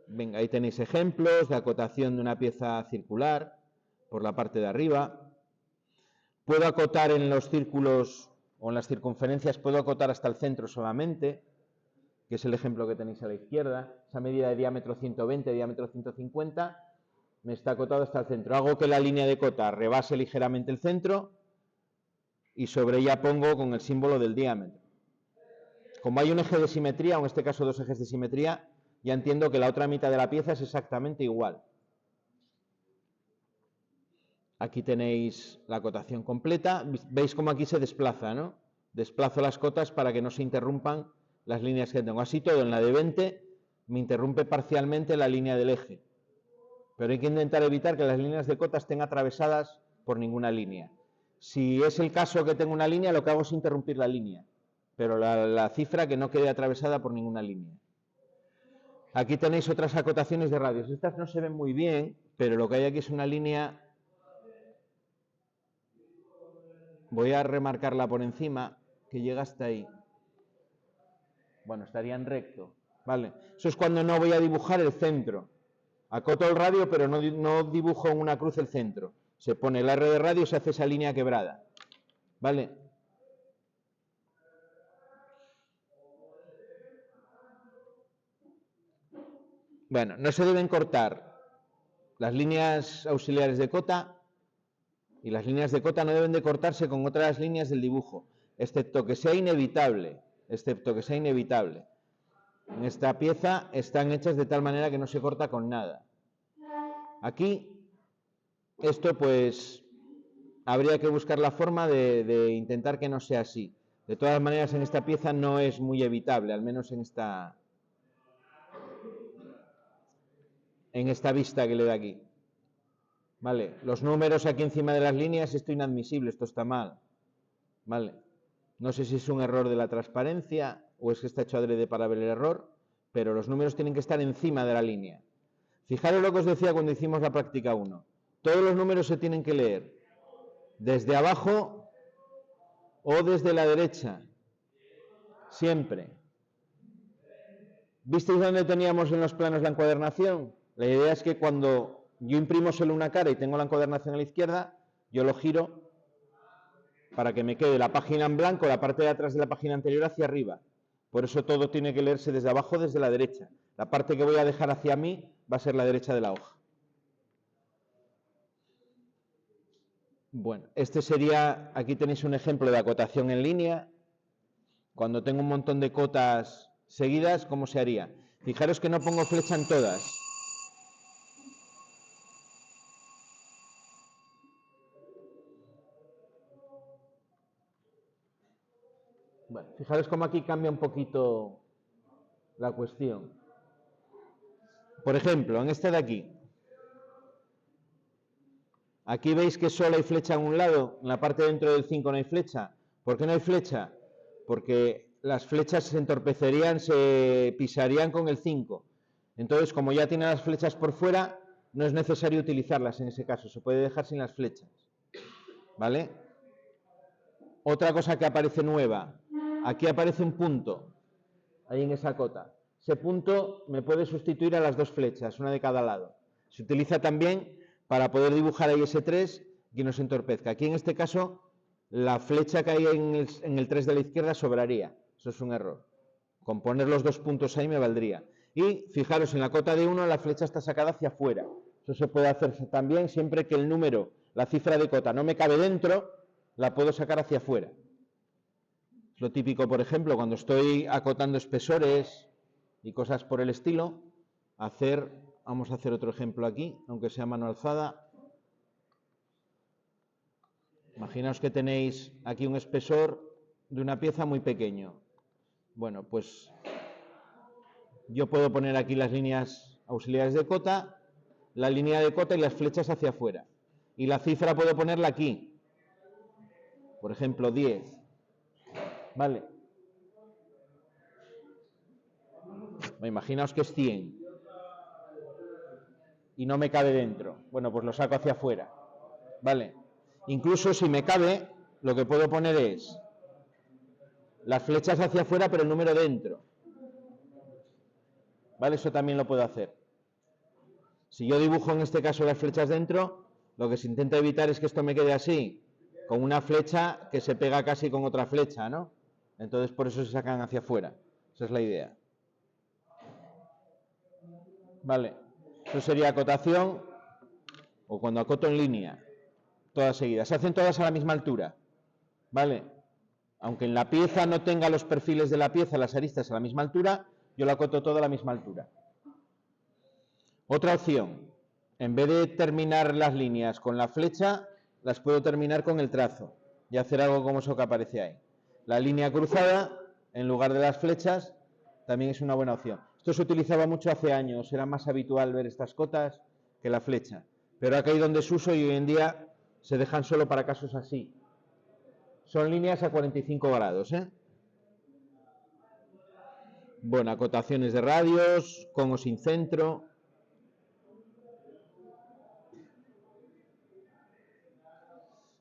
Venga, ahí tenéis ejemplos de acotación de una pieza circular por la parte de arriba. Puedo acotar en los círculos o en las circunferencias, puedo acotar hasta el centro solamente, que es el ejemplo que tenéis a la izquierda. Esa medida de diámetro 120, diámetro 150, me está acotado hasta el centro. Hago que la línea de cota rebase ligeramente el centro y sobre ella pongo con el símbolo del diámetro. Como hay un eje de simetría, o en este caso dos ejes de simetría, ya entiendo que la otra mitad de la pieza es exactamente igual. Aquí tenéis la acotación completa. Veis cómo aquí se desplaza, ¿no? Desplazo las cotas para que no se interrumpan las líneas que tengo. Así todo, en la de 20 me interrumpe parcialmente la línea del eje. Pero hay que intentar evitar que las líneas de cota estén atravesadas por ninguna línea. Si es el caso que tengo una línea, lo que hago es interrumpir la línea, pero la cifra que no quede atravesada por ninguna línea. Aquí tenéis otras acotaciones de radios. Estas no se ven muy bien, pero lo que hay aquí es una línea. Voy a remarcarla por encima, que llega hasta ahí. Bueno, estaría en recto, ¿vale? Eso es cuando no voy a dibujar el centro. Acoto el radio, pero no dibujo en una cruz el centro. Se pone el R de radio y se hace esa línea quebrada, ¿vale? Bueno, no se deben cortar las líneas auxiliares de cota, y las líneas de cota no deben de cortarse con otras líneas del dibujo, excepto que sea inevitable, En esta pieza están hechas de tal manera que no se corta con nada. Aquí, esto pues, habría que buscar la forma de intentar que no sea así. De todas maneras, en esta pieza no es muy evitable, al menos en esta vista que le da aquí. Vale, los números aquí encima de las líneas, esto es inadmisible, esto está mal. ¿Vale? No sé si es un error de la transparencia o es que está hecho adrede para ver el error, pero los números tienen que estar encima de la línea. Fijaros lo que os decía cuando hicimos la práctica 1. Todos los números se tienen que leer desde abajo o desde la derecha. Siempre. ¿Visteis dónde teníamos en los planos la encuadernación? La idea es que cuando yo imprimo solo una cara y tengo la encuadernación a la izquierda, yo lo giro para que me quede la página en blanco, la parte de atrás de la página anterior hacia arriba. Por eso todo tiene que leerse desde abajo, desde la derecha. La parte que voy a dejar hacia mí va a ser la derecha de la hoja. Bueno, este sería, aquí tenéis un ejemplo de acotación en línea. Cuando tengo un montón de cotas seguidas, ¿cómo se haría? Fijaros que no pongo flecha en todas. Bueno, fijaros cómo aquí cambia un poquito la cuestión. Por ejemplo, en este de aquí. Aquí veis que solo hay flecha en un lado, en la parte de dentro del 5 no hay flecha. ¿Por qué no hay flecha? Porque las flechas se entorpecerían, se pisarían con el 5. Entonces, como ya tiene las flechas por fuera, no es necesario utilizarlas en ese caso, se puede dejar sin las flechas. ¿Vale? Otra cosa que aparece nueva, aquí aparece un punto, ahí en esa cota. Ese punto me puede sustituir a las dos flechas, una de cada lado. Se utiliza también para poder dibujar ahí ese 3 y no se entorpezca. Aquí en este caso, la flecha que hay en el 3 de la izquierda sobraría. Eso es un error. Con poner los dos puntos ahí me valdría. Y fijaros, en la cota de 1 la flecha está sacada hacia afuera. Eso se puede hacer también siempre que el número, la cifra de cota no me cabe dentro, la puedo sacar hacia afuera. Es lo típico, por ejemplo, cuando estoy acotando espesores y cosas por el estilo, vamos a hacer otro ejemplo aquí, aunque sea mano alzada. Imaginaos que tenéis aquí un espesor de una pieza muy pequeño. Bueno, pues yo puedo poner aquí las líneas auxiliares de cota, la línea de cota y las flechas hacia afuera. Y la cifra puedo ponerla aquí. Por ejemplo, 10. Vale. Imaginaos que es 100. Y no me cabe dentro. Bueno, pues lo saco hacia afuera. Vale. Incluso si me cabe, lo que puedo poner es las flechas hacia afuera, pero el número dentro. ¿Vale? Eso también lo puedo hacer. Si yo dibujo en este caso las flechas dentro, lo que se intenta evitar es que esto me quede así, con una flecha que se pega casi con otra flecha, ¿no? Entonces por eso se sacan hacia afuera. Esa es la idea. Vale. Eso sería acotación o cuando acoto en línea. Todas seguidas. Se hacen todas a la misma altura. ¿Vale? Aunque en la pieza no tenga los perfiles de la pieza, las aristas a la misma altura, yo la acoto toda a la misma altura. Otra opción, en vez de terminar las líneas con la flecha, las puedo terminar con el trazo y hacer algo como eso que aparece ahí. La línea cruzada, en lugar de las flechas, también es una buena opción. Esto se utilizaba mucho hace años, era más habitual ver estas cotas que la flecha. Pero ha caído en desuso y hoy en día se dejan solo para casos así. Son líneas a 45 grados, ¿eh? Bueno, acotaciones de radios, con o sin centro.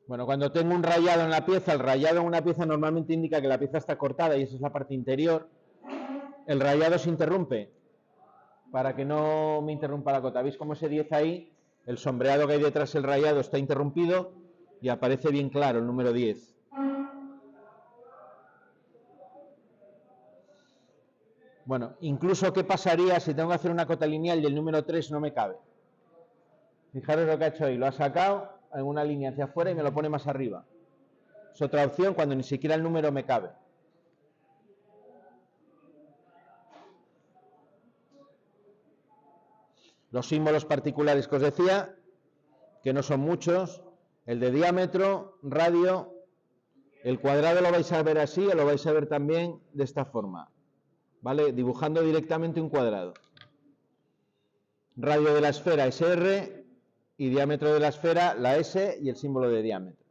Bueno, cuando tengo un rayado en la pieza, el rayado en una pieza normalmente indica que la pieza está cortada y esa es la parte interior. El rayado se interrumpe para que no me interrumpa la cota. ¿Veis cómo ese 10 ahí, el sombreado que hay detrás del rayado está interrumpido y aparece bien claro el número 10? Bueno, incluso ¿qué pasaría si tengo que hacer una cota lineal y el número 3 no me cabe? Fijaros lo que ha hecho ahí, lo ha sacado en una línea hacia afuera y me lo pone más arriba. Es otra opción cuando ni siquiera el número me cabe. Los símbolos particulares que os decía, que no son muchos, el de diámetro, radio, el cuadrado lo vais a ver así o lo vais a ver también de esta forma, ¿vale? Dibujando directamente un cuadrado. Radio de la esfera es R y diámetro de la esfera la S y el símbolo de diámetro.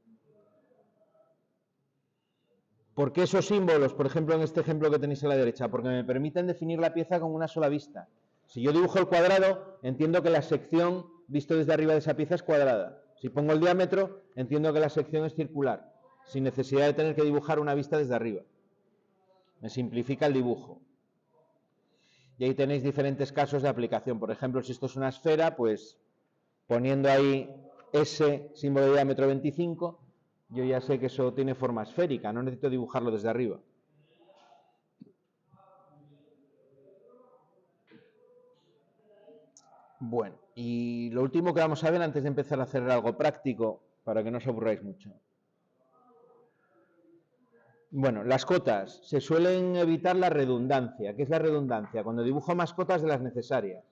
¿Por qué esos símbolos, por ejemplo, en este ejemplo que tenéis a la derecha? Porque me permiten definir la pieza con una sola vista. Si yo dibujo el cuadrado, entiendo que la sección, visto desde arriba de esa pieza, es cuadrada. Si pongo el diámetro, entiendo que la sección es circular, sin necesidad de tener que dibujar una vista desde arriba. Me simplifica el dibujo. Y ahí tenéis diferentes casos de aplicación. Por ejemplo, si esto es una esfera, pues poniendo ahí ese símbolo de diámetro 25, yo ya sé que eso tiene forma esférica, no necesito dibujarlo desde arriba. Bueno, y lo último que vamos a ver antes de empezar a hacer algo práctico, para que no os aburráis mucho. Bueno, las cotas. Se suelen evitar la redundancia. ¿Qué es la redundancia? Cuando dibujo más cotas de las necesarias.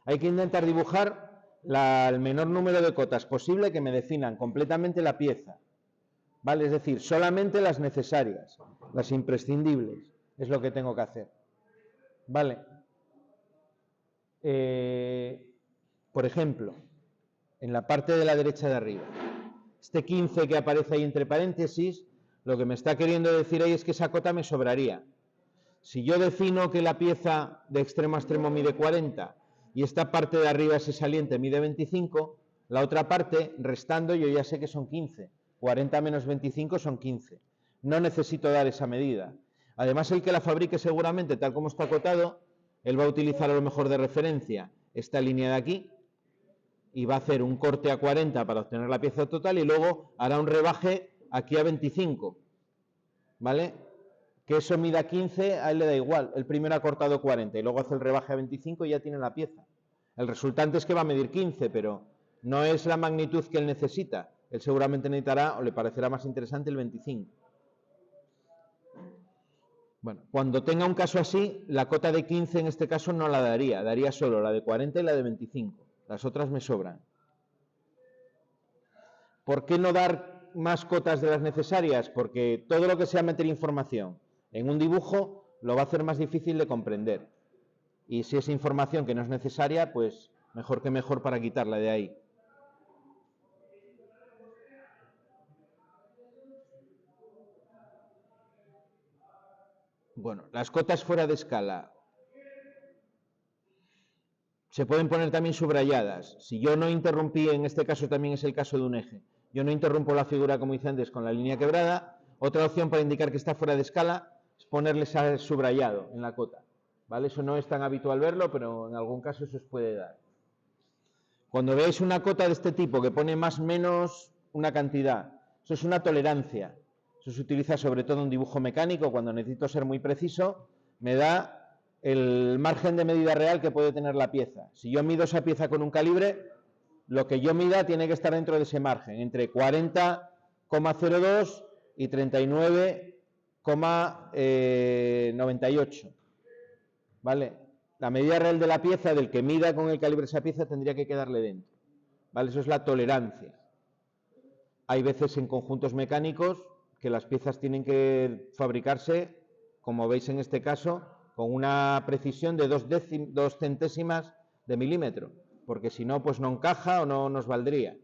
Hay que intentar dibujar el menor número de cotas posible que me definan completamente la pieza. ¿Vale? Es decir, solamente las necesarias, las imprescindibles, es lo que tengo que hacer. ¿Vale? Por ejemplo, en la parte de la derecha de arriba, este 15 que aparece ahí entre paréntesis, lo que me está queriendo decir ahí es que esa cota me sobraría. Si yo defino que la pieza de extremo a extremo mide 40 y esta parte de arriba, ese saliente, mide 25, la otra parte, restando, yo ya sé que son 15. 40 menos 25 son 15. No necesito dar esa medida. Además, el que la fabrique seguramente, tal como está acotado, él va a utilizar a lo mejor de referencia esta línea de aquí y va a hacer un corte a 40 para obtener la pieza total y luego hará un rebaje aquí a 25. ¿Vale? Que eso mida 15, a él le da igual. El primero ha cortado 40 y luego hace el rebaje a 25 y ya tiene la pieza. El resultante es que va a medir 15, pero no es la magnitud que él necesita. Él seguramente necesitará o le parecerá más interesante el 25. Bueno, cuando tenga un caso así, la cota de 15 en este caso no la daría solo la de 40 y la de 25. Las otras me sobran. ¿Por qué no dar más cotas de las necesarias? Porque todo lo que sea meter información en un dibujo lo va a hacer más difícil de comprender. Y si es información que no es necesaria, pues mejor que mejor para quitarla de ahí. Bueno, las cotas fuera de escala se pueden poner también subrayadas. Si yo no interrumpí, en este caso también es el caso de un eje, yo no interrumpo la figura, como hice antes, con la línea quebrada, otra opción para indicar que está fuera de escala es ponerle subrayado en la cota. ¿Vale? Eso no es tan habitual verlo, pero en algún caso eso os puede dar. Cuando veáis una cota de este tipo que pone más o menos una cantidad, eso es una tolerancia. Eso se utiliza sobre todo en dibujo mecánico, cuando necesito ser muy preciso, me da el margen de medida real que puede tener la pieza. Si yo mido esa pieza con un calibre, lo que yo mida tiene que estar dentro de ese margen, entre 40,02 y 39,98. ¿Vale? La medida real de la pieza, del que mida con el calibre esa pieza, tendría que quedarle dentro. ¿Vale? Eso es la tolerancia. Hay veces en conjuntos mecánicos que las piezas tienen que fabricarse, como veis en este caso, con una precisión de 2 centésimas de milímetro, porque si no, pues no encaja o no nos valdría.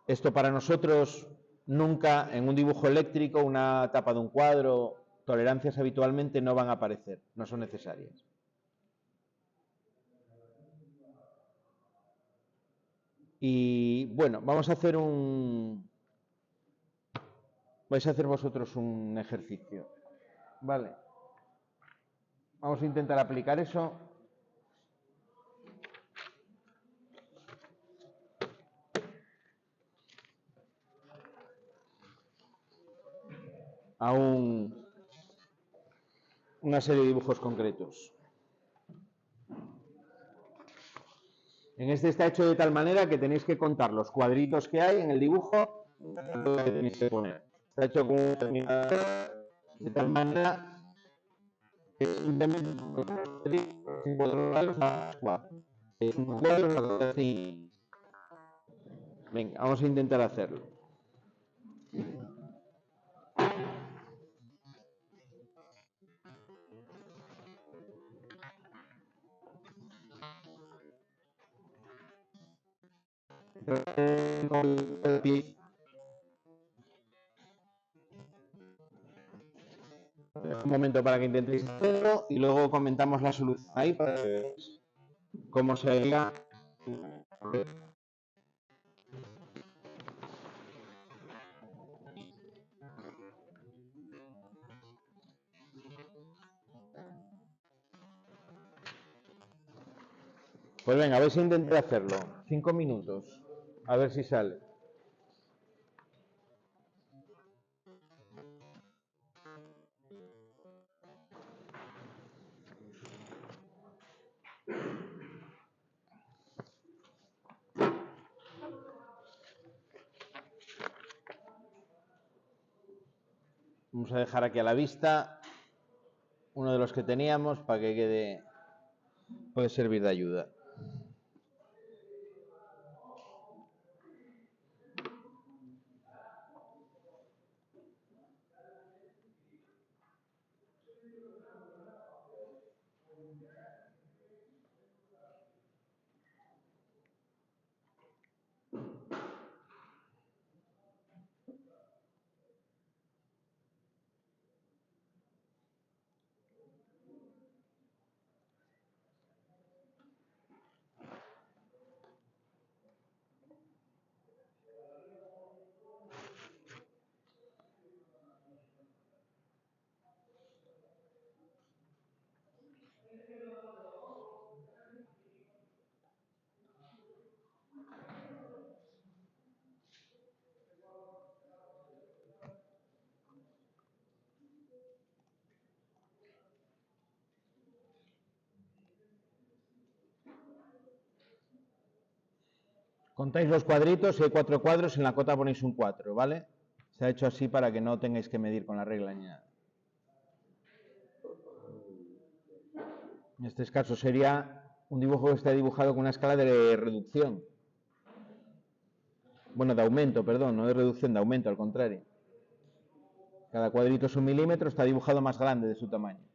Esto para nosotros nunca, en un dibujo eléctrico, una tapa de un cuadro, tolerancias habitualmente no van a aparecer, no son necesarias. Y bueno, vamos a hacer vais a hacer vosotros un ejercicio. Vale. Vamos a intentar aplicar eso. A una serie de dibujos concretos. En este está hecho de tal manera que tenéis que contar los cuadritos que hay en el dibujo que tenéis que poner. Está hecho con de tal manera que simplemente venga, vamos a intentar hacerlo. un momento para que intentéis hacerlo y luego comentamos la solución ahí para que veáis cómo sería. Pues venga, vais a intentar hacerlo. 5 minutos. A ver si sale. Vamos a dejar aquí a la vista uno de los que teníamos para que quede, puede servir de ayuda. Contáis los cuadritos, si hay 4 cuadros, en la cota ponéis un 4, ¿vale? Se ha hecho así para que no tengáis que medir con la regla ni nada. En este caso sería un dibujo que está dibujado con una escala de reducción. Bueno, de aumento, perdón, no de reducción, de aumento, al contrario. Cada cuadrito es 1 milímetro, está dibujado más grande de su tamaño.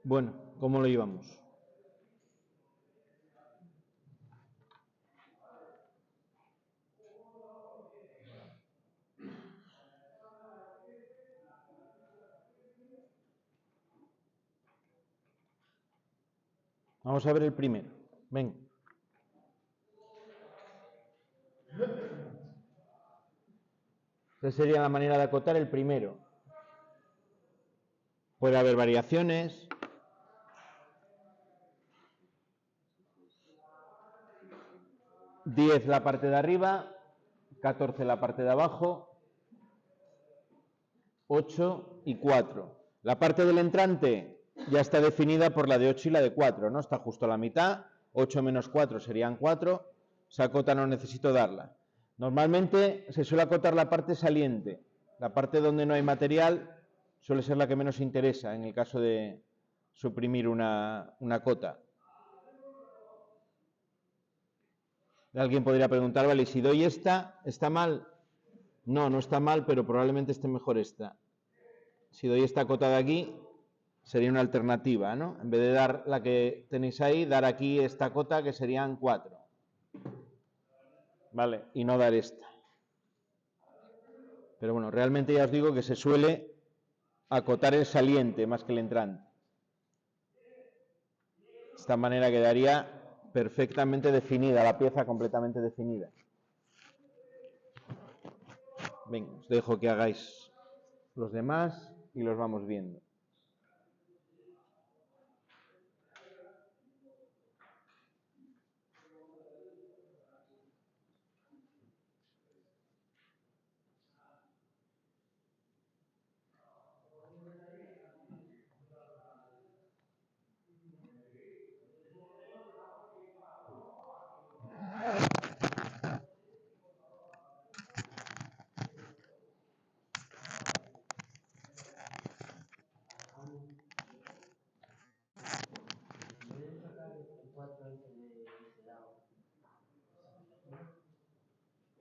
Bueno, ¿cómo lo llevamos? Vamos a ver el primero. Ven. Esa sería la manera de acotar el primero. Puede haber variaciones. $10 la parte de arriba, 14 la parte de abajo, 8 y 4. La parte del entrante ya está definida por la de 8 y la de 4, ¿no? Está justo a la mitad. 8 menos 4 serían 4. Esa cota no necesito darla. Normalmente se suele acotar la parte saliente. La parte donde no hay material suele ser la que menos interesa en el caso de suprimir una cota. Alguien podría preguntar, vale, si doy esta, ¿está mal? No, no está mal, pero probablemente esté mejor esta. Si doy esta cota de aquí, sería una alternativa, ¿no? En vez de dar la que tenéis ahí, dar aquí esta cota que serían 4. Vale, y no dar esta. Pero bueno, realmente ya os digo que se suele acotar el saliente más que el entrante. De esta manera quedaría perfectamente definida, la pieza completamente definida. Venga, os dejo que hagáis los demás y los vamos viendo.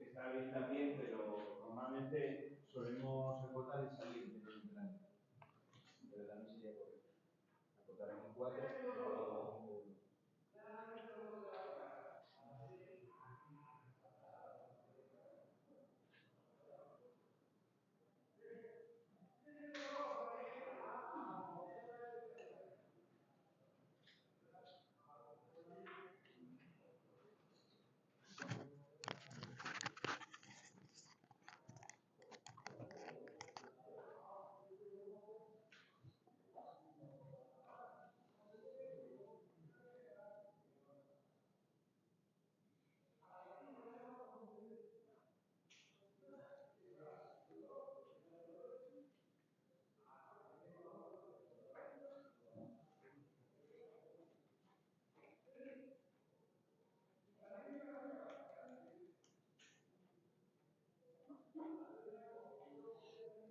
Está bien también, pero normalmente solemos acotar el saliente, no el entrante. Pero también sería correcto. Acotar en el 4 y luego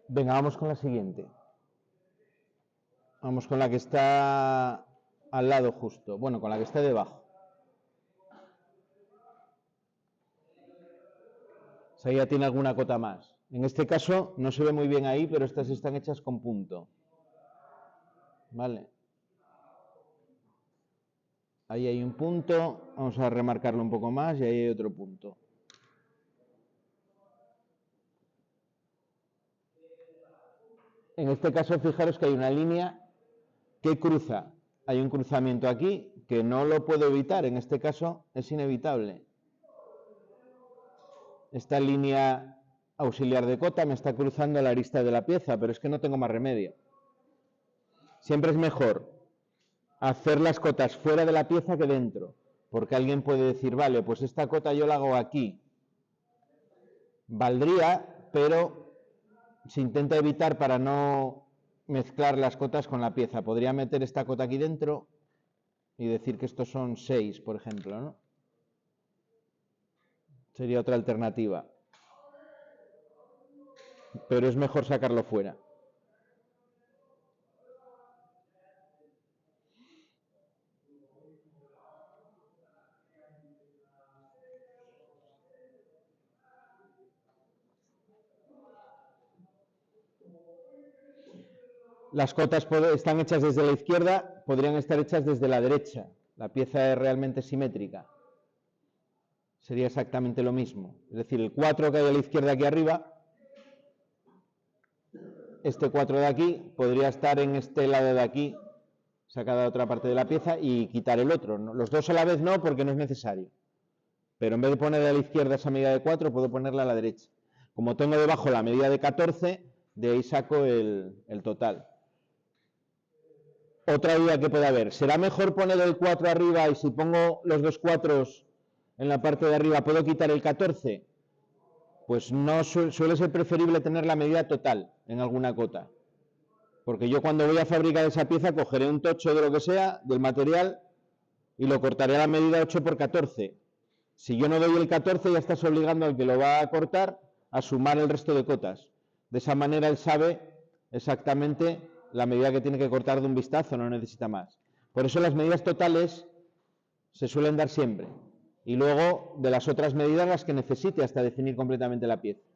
venga, vamos con la siguiente. Vamos con la que está al lado justo. Bueno, con la que está debajo. O sea, ya tiene alguna cota más. En este caso no se ve muy bien ahí, pero estas están hechas con punto. ¿Vale? Ahí hay un punto. Vamos a remarcarlo un poco más y ahí hay otro punto. En este caso, fijaros que hay una línea que cruza. Hay un cruzamiento aquí que no lo puedo evitar. En este caso es inevitable. Esta línea auxiliar de cota me está cruzando la arista de la pieza, pero es que no tengo más remedio. Siempre es mejor hacer las cotas fuera de la pieza que dentro, porque alguien puede decir, vale, pues esta cota yo la hago aquí. Valdría, pero se intenta evitar para no mezclar las cotas con la pieza. Podría meter esta cota aquí dentro y decir que estos son 6, por ejemplo, ¿no? Sería otra alternativa. Pero es mejor sacarlo fuera. Las cotas están hechas desde la izquierda, podrían estar hechas desde la derecha. La pieza es realmente simétrica. Sería exactamente lo mismo. Es decir, el 4 que hay a la izquierda aquí arriba, este 4 de aquí podría estar en este lado de aquí, sacar de otra parte de la pieza y quitar el otro. Los dos a la vez no, porque no es necesario. Pero en vez de ponerle a la izquierda esa medida de 4, puedo ponerla a la derecha. Como tengo debajo la medida de 14, de ahí saco el total. Otra duda que puede haber, ¿será mejor poner el 4 arriba y si pongo los dos 4 en la parte de arriba, ¿puedo quitar el 14? Pues no suele ser preferible tener la medida total en alguna cota. Porque yo cuando voy a fabricar esa pieza cogeré un tocho de lo que sea, del material, y lo cortaré a la medida 8 por 14. Si yo no doy el 14, ya estás obligando al que lo va a cortar a sumar el resto de cotas. De esa manera él sabe exactamente la medida que tiene que cortar de un vistazo, no necesita más. Por eso las medidas totales se suelen dar siempre. Y luego de las otras medidas las que necesite hasta definir completamente la pieza.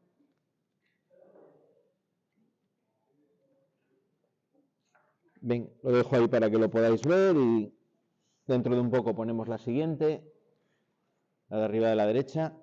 Bien, lo dejo ahí para que lo podáis ver y dentro de un poco ponemos la siguiente, la de arriba de la derecha.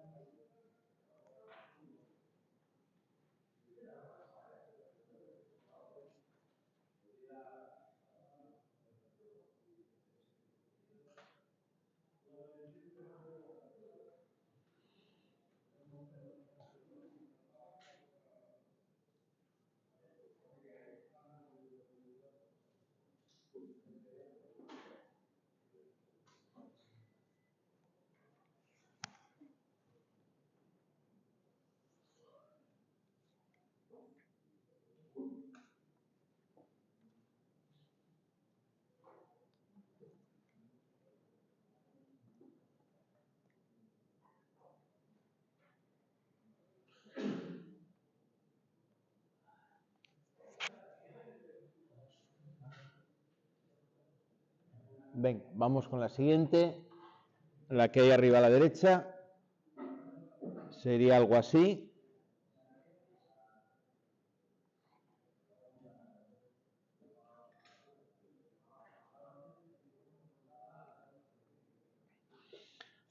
Ven, vamos con la siguiente, la que hay arriba a la derecha. Sería algo así.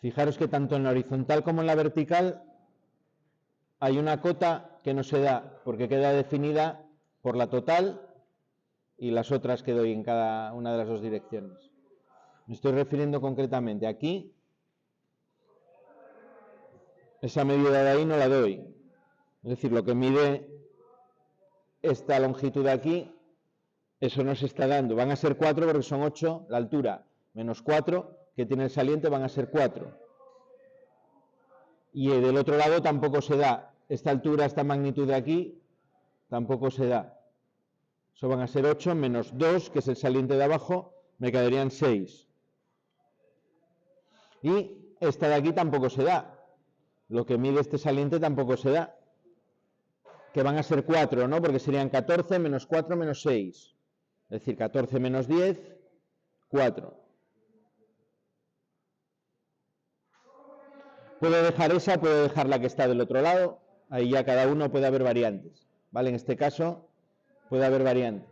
Fijaros que tanto en la horizontal como en la vertical hay una cota que no se da porque queda definida por la total y las otras que doy en cada una de las dos direcciones. Me estoy refiriendo concretamente aquí. Esa medida de ahí no la doy. Es decir, lo que mide esta longitud de aquí, eso no se está dando. Van a ser 4 porque son 8 la altura, menos 4 que tiene el saliente van a ser 4. Y del otro lado tampoco se da. Esta altura, esta magnitud de aquí, tampoco se da. Eso van a ser 8 menos 2, que es el saliente de abajo, me quedarían 6. Y esta de aquí tampoco se da. Lo que mide este saliente tampoco se da. Que van a ser 4, ¿no? Porque serían 14 menos 4 menos 6. Es decir, 14 menos 10, 4. Puedo dejar esa, puedo dejar la que está del otro lado. Ahí ya cada uno puede haber variantes. ¿Vale? En este caso puede haber variantes.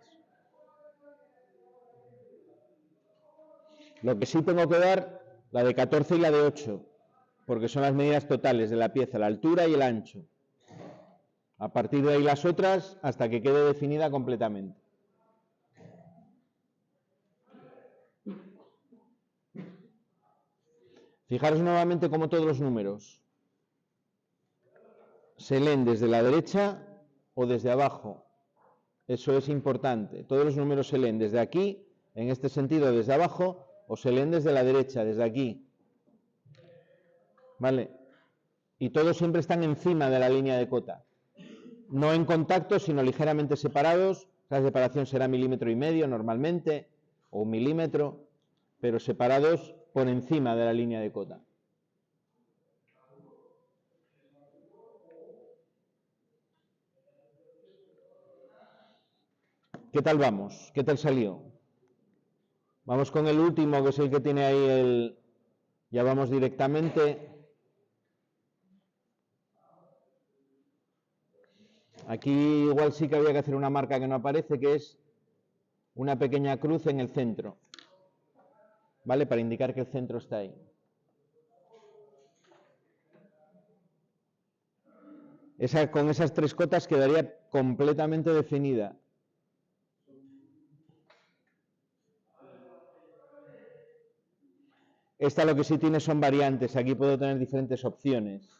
Lo que sí tengo que dar, la de 14 y la de 8, porque son las medidas totales de la pieza, la altura y el ancho. A partir de ahí las otras hasta que quede definida completamente. Fijaros nuevamente cómo todos los números se leen desde la derecha o desde abajo. Eso es importante. Todos los números se leen desde aquí, en este sentido desde abajo, o se leen desde la derecha, desde aquí. ¿Vale? Y todos siempre están encima de la línea de cota. No en contacto, sino ligeramente separados. La separación será 1,5 milímetros normalmente, o 1 milímetro, pero separados por encima de la línea de cota. ¿Qué tal vamos? ¿Qué tal salió? Vamos con el último, que es el que tiene ahí el... Ya vamos directamente. Aquí igual sí que había que hacer una marca que no aparece, que es una pequeña cruz en el centro. ¿vale? Para indicar que el centro está ahí. Con esas 3 cotas quedaría completamente definida. Esta lo que sí tiene son variantes. Aquí puedo tener diferentes opciones.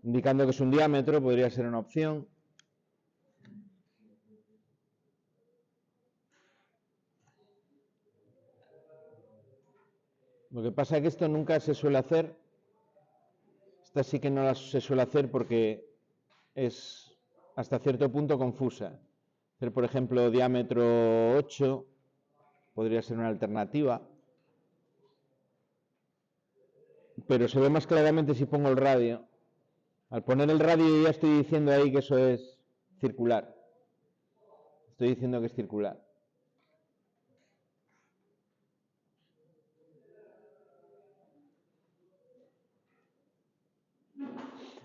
Indicando que es un diámetro, podría ser una opción. Lo que pasa es que esto nunca se suele hacer. Esta sí que no se suele hacer porque es hasta cierto punto confusa. Hacer, por ejemplo, diámetro 8 podría ser una alternativa. Pero se ve más claramente si pongo el radio. Al poner el radio ya estoy diciendo ahí que eso es circular. Estoy diciendo que es circular.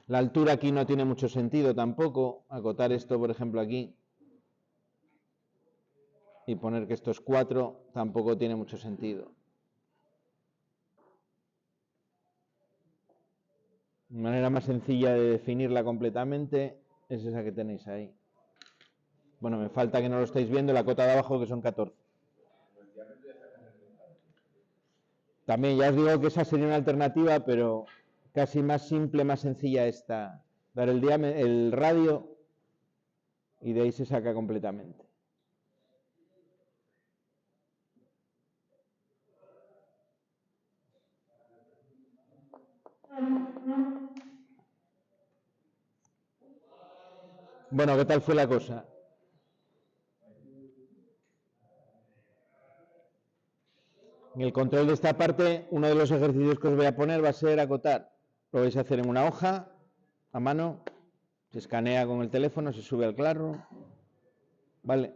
La altura aquí no tiene mucho sentido tampoco. Acotar esto, por ejemplo, aquí. Y poner que esto es 4 tampoco tiene mucho sentido. La manera más sencilla de definirla completamente es esa que tenéis ahí. Bueno, me falta que no lo estáis viendo, la cota de abajo que son 14. También ya os digo que esa sería una alternativa, pero casi más simple, más sencilla esta. Dar el radio y de ahí se saca completamente. Bueno, ¿qué tal fue la cosa? En el control de esta parte, uno de los ejercicios que os voy a poner va a ser acotar. Lo vais a hacer en una hoja, a mano, se escanea con el teléfono, se sube al Classroom. Vale.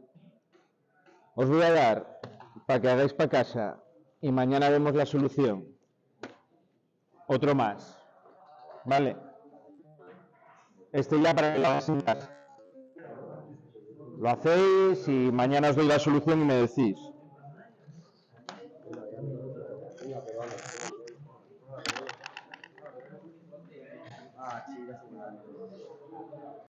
Os voy a dar para que hagáis para casa y mañana vemos la solución. Otro más. Vale. Este ya para que lo hagáis en casa. Lo hacéis y mañana os doy la solución y me decís.